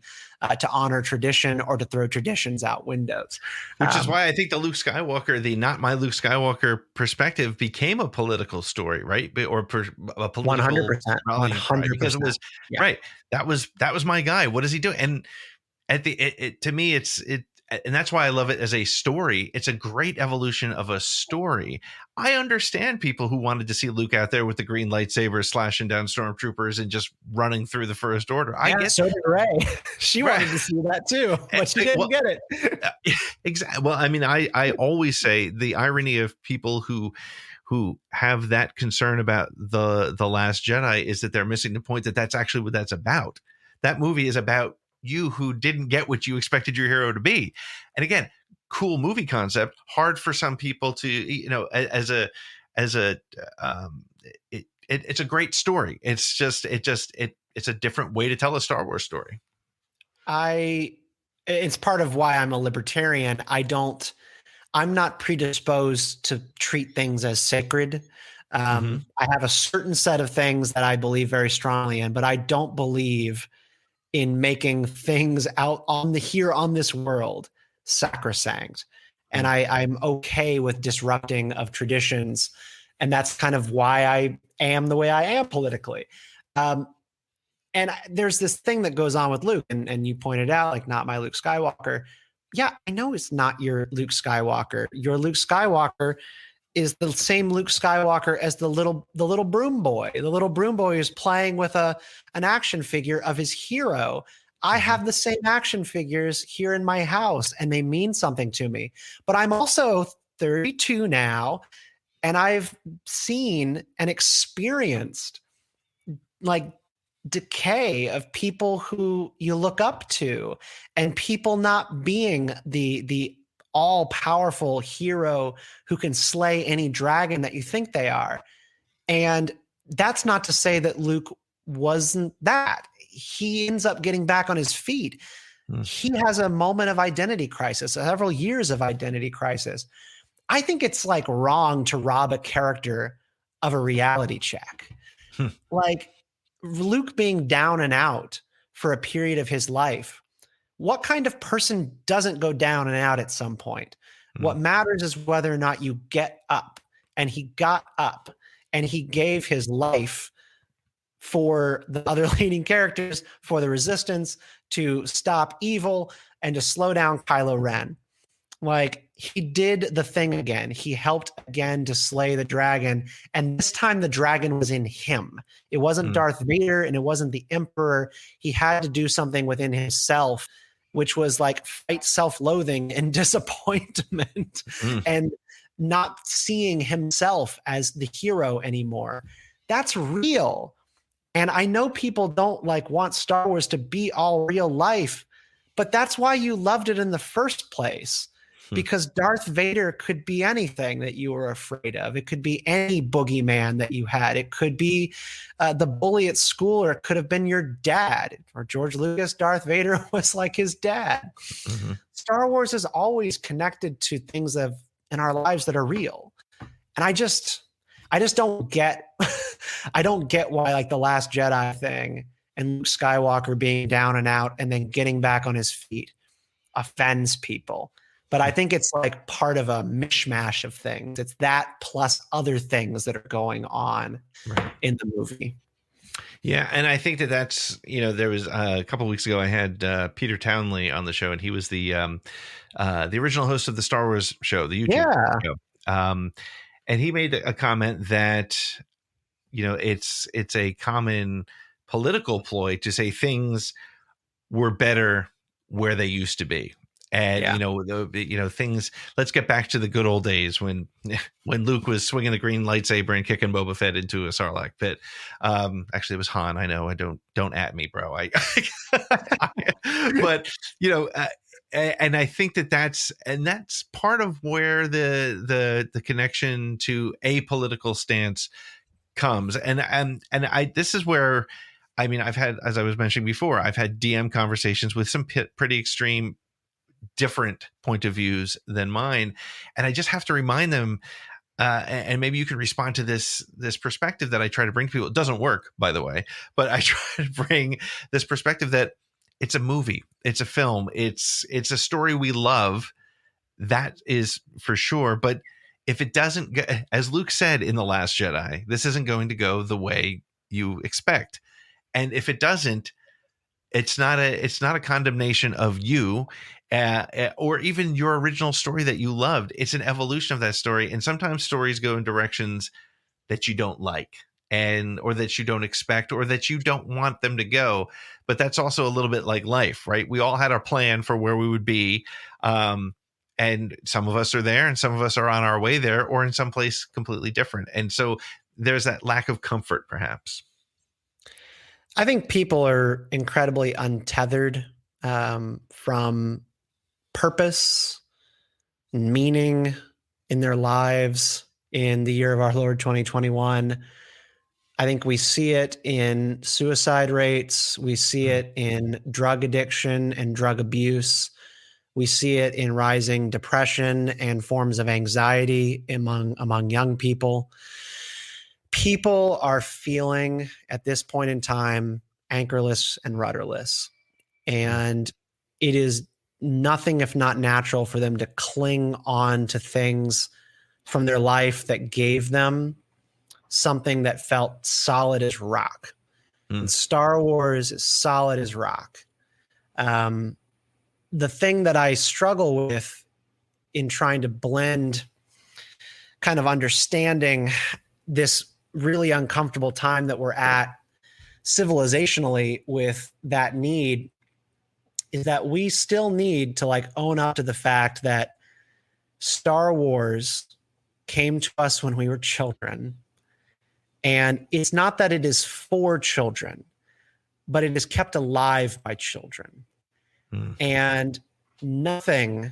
Speaker 2: to honor tradition or to throw traditions out windows.
Speaker 1: Which is why I think the Luke Skywalker, the not my Luke Skywalker perspective became a political story, right? Or a political
Speaker 2: 100%, 100%.
Speaker 1: Because it was right. That was my guy. What is he doing? And at the to me, and that's why I love it as a story. It's a great evolution of a story. I understand people who wanted to see Luke out there with the green lightsaber slashing down stormtroopers and just running through the First Order. I get
Speaker 2: so did Rey. She wanted to see that too, but she didn't get it.
Speaker 1: Exactly. Well, I mean, I always say the irony of people who have that concern about the Last Jedi is that they're missing the point that that's actually what that's about. That movie is about you who didn't get what you expected your hero to be. And again, cool movie concept, hard for some people to, it's a great story. It's a different way to tell a Star Wars story.
Speaker 2: It's part of why I'm a libertarian. I'm not predisposed to treat things as sacred. I have a certain set of things that I believe very strongly in, but I don't believe in making things out on this world sacrosanct. And I'm okay with disrupting of traditions. And that's kind of why I am the way I am politically. And there's this thing that goes on with Luke, and you pointed out, like, not my Luke Skywalker. Yeah, I know it's not your Luke Skywalker. Your Luke Skywalker is the same Luke Skywalker as the little broom boy. The little broom boy is playing with an action figure of his hero. I have the same action figures here in my house, and they mean something to me. But I'm also 32 now, and I've seen and experienced like decay of people who you look up to, and people not being the all-powerful hero who can slay any dragon that you think they are. And that's not to say that Luke wasn't that. He ends up getting back on his feet. He has a moment of identity crisis, several years of identity crisis. I think it's like wrong to rob a character of a reality check. Like Luke being down and out for a period of his life. What kind of person doesn't go down and out at some point? What matters is whether or not you get up. And he got up, and he gave his life for the other leading characters, for the Resistance, to stop evil and to slow down Kylo Ren. Like, he did the thing again. He helped again to slay the dragon. And this time the dragon was in him. It wasn't Darth Vader, and it wasn't the Emperor. He had to do something within himself, which was like fight self-loathing and disappointment and not seeing himself as the hero anymore. That's real. And I know people don't like want Star Wars to be all real life, but that's why you loved it in the first place. Because Darth Vader could be anything that you were afraid of. It could be any boogeyman that you had. It could be the bully at school, or it could have been your dad. Or George Lucas, Darth Vader was like his dad. Star Wars is always connected to things in our lives that are real. And I just don't get I don't get why, like, the Last Jedi thing and Luke Skywalker being down and out and then getting back on his feet offends people. But I think it's like part of a mishmash of things. It's that plus other things that are going on in the movie.
Speaker 1: Yeah, and I think that's, there was a couple of weeks ago I had Peter Townley on the show, and he was the original host of the Star Wars show, the YouTube show. And he made a comment that, it's a common political ploy to say things were better where they used to be. And, things, let's get back to the good old days when Luke was swinging the green lightsaber and kicking Boba Fett into a Sarlacc pit. Actually, it was Han. I know. Don't at me, bro. But, and I think that's part of where the connection to a political stance comes. And I this is where, I mean, I've had, as I was mentioning before, I've had DM conversations with some pretty extreme different point of views than mine, and I just have to remind them, and maybe you can respond to this perspective that I try to bring to people. It doesn't work, by the way, but I try to bring this perspective that it's a movie, it's a film, it's a story we love, that is for sure. But if it doesn't go, as Luke said in The Last Jedi, this isn't going to go the way you expect. And if it doesn't, it's not a condemnation of you, or even your original story that you loved. It's an evolution of that story. And sometimes stories go in directions that you don't like, or that you don't expect, or that you don't want them to go. But that's also a little bit like life, right? We all had our plan for where we would be. And some of us are there, and some of us are on our way there, or in some place completely different. And so there's that lack of comfort, perhaps.
Speaker 2: I think people are incredibly untethered from purpose and meaning in their lives in the year of our Lord 2021. I think we see it in suicide rates. We see it in drug addiction and drug abuse. We see it in rising depression and forms of anxiety among young people. People are feeling at this point in time anchorless and rudderless. And it is nothing if not natural for them to cling on to things from their life that gave them something that felt solid as rock. And Star Wars is solid as rock. The thing that I struggle with in trying to blend kind of understanding this really uncomfortable time that we're at civilizationally with that need is that we still need to like own up to the fact that Star Wars came to us when we were children. And it's not that it is for children, but it is kept alive by children. And nothing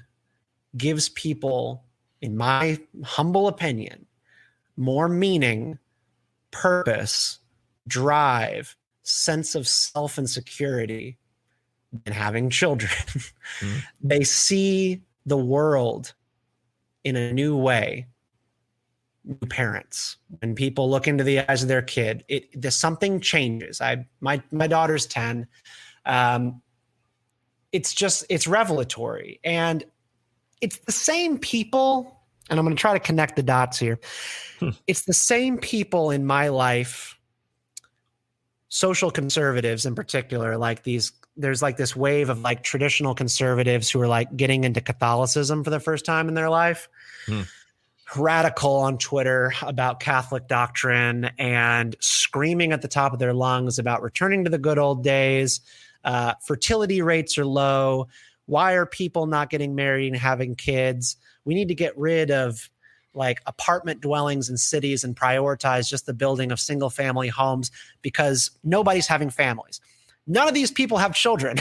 Speaker 2: gives people, in my humble opinion, more meaning, purpose, drive, sense of self and security than having children. They see the world in a new way. New parents, when people look into the eyes of their kid, there's something changes. My daughter's 10. It's revelatory, and it's the same people. And I'm going to try to connect the dots here. It's the same people in my life, social conservatives in particular, like there's like this wave of like traditional conservatives who are like getting into Catholicism for the first time in their life. Radical on Twitter about Catholic doctrine and screaming at the top of their lungs about returning to the good old days. Fertility rates are low. Why are people not getting married and having kids? We need to get rid of like apartment dwellings in cities and prioritize just the building of single family homes because nobody's having families. None of these people have children.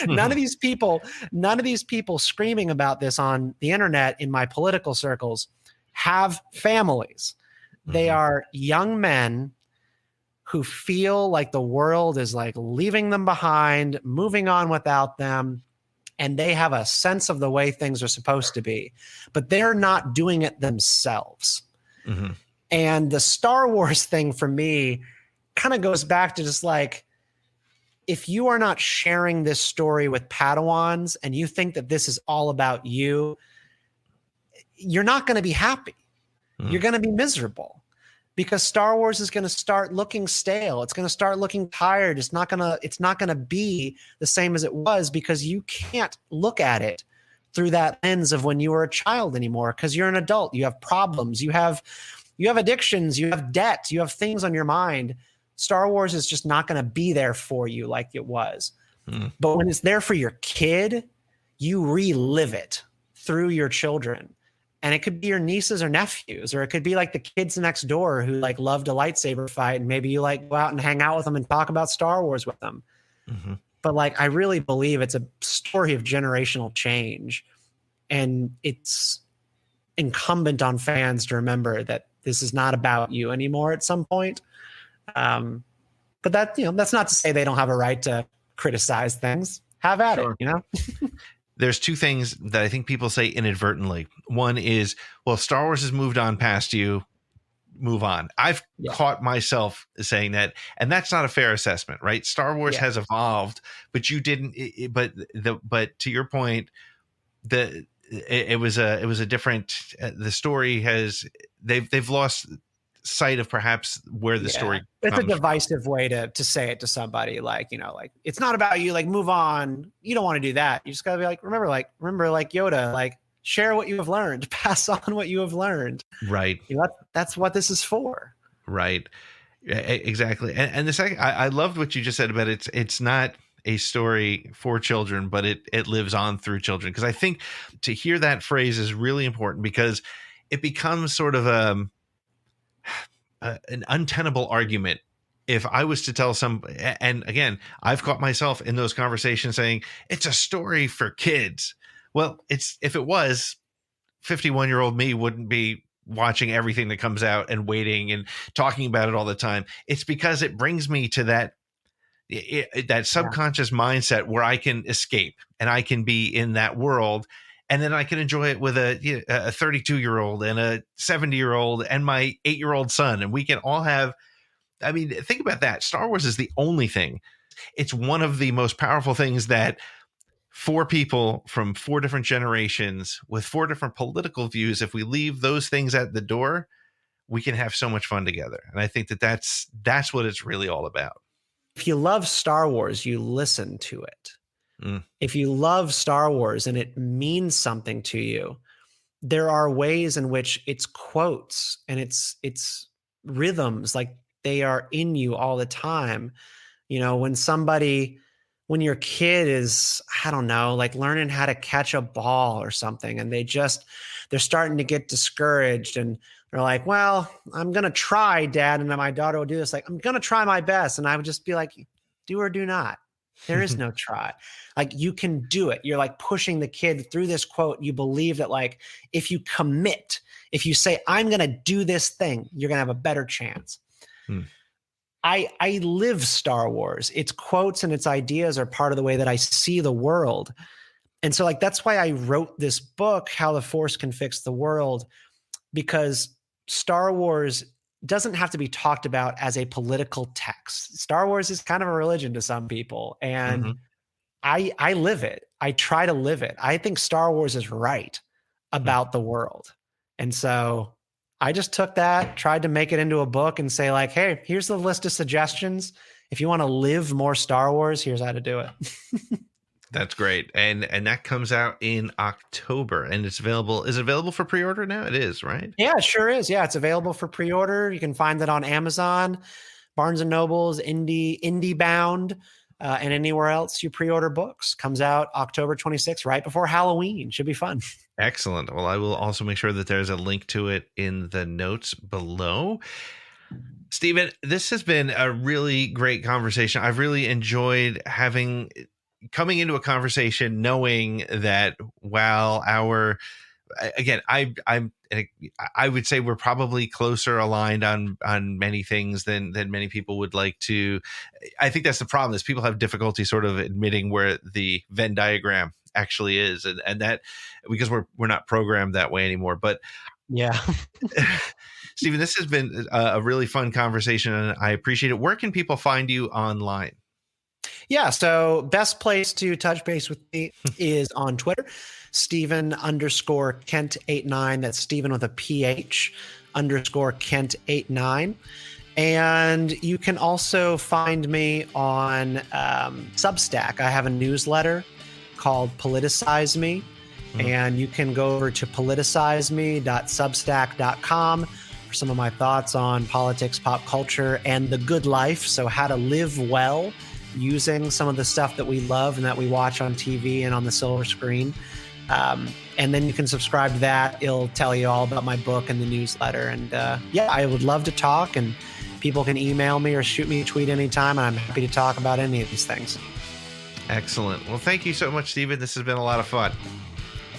Speaker 2: None of these people screaming about this on the internet in my political circles have families. They are young men who feel like the world is like leaving them behind, moving on without them, and they have a sense of the way things are supposed to be, but they're not doing it themselves. And the Star Wars thing for me kind of goes back to just like, if you are not sharing this story with Padawans and you think that this is all about you, you're not going to be happy. You're going to be miserable because Star Wars is going to start looking stale. It's going to start looking tired. It's not going to be the same as it was because you can't look at it through that lens of when you were a child anymore because you're an adult. You have problems. You have addictions. You have debt. You have things on your mind. Star Wars is just not going to be there for you like it was. But when it's there for your kid, you relive it through your children. And it could be your nieces or nephews, or it could be like the kids next door who like loved a lightsaber fight. And maybe you like go out and hang out with them and talk about Star Wars with them. But like, I really believe it's a story of generational change. And it's incumbent on fans to remember that This is not about you anymore at some point. But that, that's not to say they don't have a right to criticize things. Have at it,
Speaker 1: There's two things that I think people say inadvertently. One is, well, Star Wars has moved on past you. Move on. I've caught myself saying that, and that's not a fair assessment, right? Star Wars has evolved, but you didn't. But to your point, it was a different. The story has they've lost sight of perhaps where the story.
Speaker 2: It's a divisive way to say it to somebody, like it's not about you. Like, move on. You don't want to do that. You just gotta be like, remember Yoda, like, share what you have learned, pass on what you have learned.
Speaker 1: Right.
Speaker 2: That's what this is for.
Speaker 1: Right. Exactly. And the second, I loved what you just said about it's not a story for children, but it lives on through children. Because I think to hear that phrase is really important, because it becomes sort of an untenable argument. If I was to tell and again, I've caught myself in those conversations saying it's a story for kids. Well, if it was, 51-year-old me wouldn't be watching everything that comes out and waiting and talking about it all the time. It's because it brings me to that subconscious mindset where I can escape and I can be in that world. And then I can enjoy it with a 32-year-old and a 70-year-old and my 8-year-old son. And we can all have, I mean, think about that. Star Wars is the only thing. It's one of the most powerful things that 4 people from 4 different generations with 4 different political views, if we leave those things at the door, we can have so much fun together. And I think that's what it's really all about.
Speaker 2: If you love Star Wars, you listen to it. If you love Star Wars and it means something to you, there are ways in which it's quotes and it's rhythms, like they are in you all the time. When your kid is, I don't know, like learning how to catch a ball or something, and they're starting to get discouraged, and they're like, well, I'm going to try, Dad. And then my daughter will do this, like, I'm going to try my best. And I would just be like, do or do not. There is no try. Like, you can do it. You're like pushing the kid through this quote. You believe that, like, if you commit, if you say, I'm going to do this thing, you're going to have a better chance. I live Star Wars. Its quotes and its ideas are part of the way that I see the world. And so, like, that's why I wrote this book, How the Force Can Fix the World, because Star Wars doesn't have to be talked about as a political text. Star Wars is kind of a religion to some people. And I live it. I try to live it. I think Star Wars is right about the world. And so I just took that, tried to make it into a book and say, like, hey, here's the list of suggestions. If you want to live more Star Wars, here's how to do it.
Speaker 1: That's great. And that comes out in October, and it's available. Is it available for pre-order now? It is, right?
Speaker 2: Yeah, it sure is. Yeah, it's available for pre-order. You can find it on Amazon, Barnes & Noble's, IndieBound, and anywhere else you pre-order books. Comes out October 26th, right before Halloween. Should be fun.
Speaker 1: Excellent. Well, I will also make sure that there's a link to it in the notes below. Stephen, this has been a really great conversation. I've really enjoyed coming into a conversation knowing that while I would say we're probably closer aligned on many things than many people would like to. I think that's the problem, is people have difficulty sort of admitting where the Venn diagram actually is, and that because we're not programmed that way anymore. But
Speaker 2: yeah.
Speaker 1: Stephen, this has been a really fun conversation, and I appreciate it. Where can people find you online?
Speaker 2: Yeah, so best place to touch base with me is on Twitter, Stephen_Kent89. That's Stephen with a PH _Kent89. And you can also find me on Substack. I have a newsletter called Politicize Me. And you can go over to politicizeme.substack.com for some of my thoughts on politics, pop culture, and the good life. So how to live well using some of the stuff that we love and that we watch on TV and on the silver screen. And then you can subscribe to that. It'll tell you all about my book and the newsletter. And I would love to talk, and people can email me or shoot me a tweet anytime. And I'm happy to talk about any of these things.
Speaker 1: Excellent. Well, thank you so much, Stephen. This has been a lot of fun.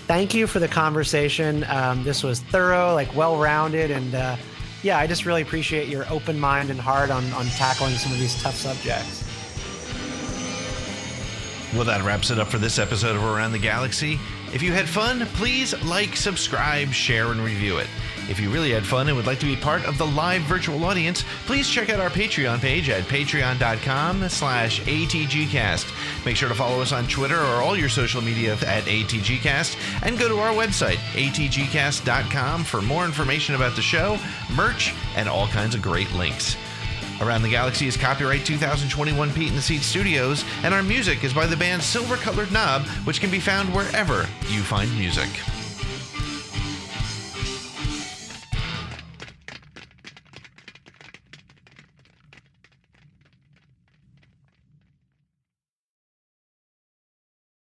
Speaker 2: Thank you for the conversation. This was thorough, like well-rounded, and yeah, I just really appreciate your open mind and heart on tackling some of these tough subjects.
Speaker 1: Well, that wraps it up for this episode of Around the Galaxy. If you had fun, please like, subscribe, share, and review it. If you really had fun and would like to be part of the live virtual audience, please check out our Patreon page at patreon.com/ATGcast. Make sure to follow us on Twitter or all your social media at ATGcast, and go to our website, atgcast.com, for more information about the show, merch, and all kinds of great links. Around the Galaxy is copyright 2021 Pete in the Seat Studios, and our music is by the band Silver Colored Knob, which can be found wherever you find music.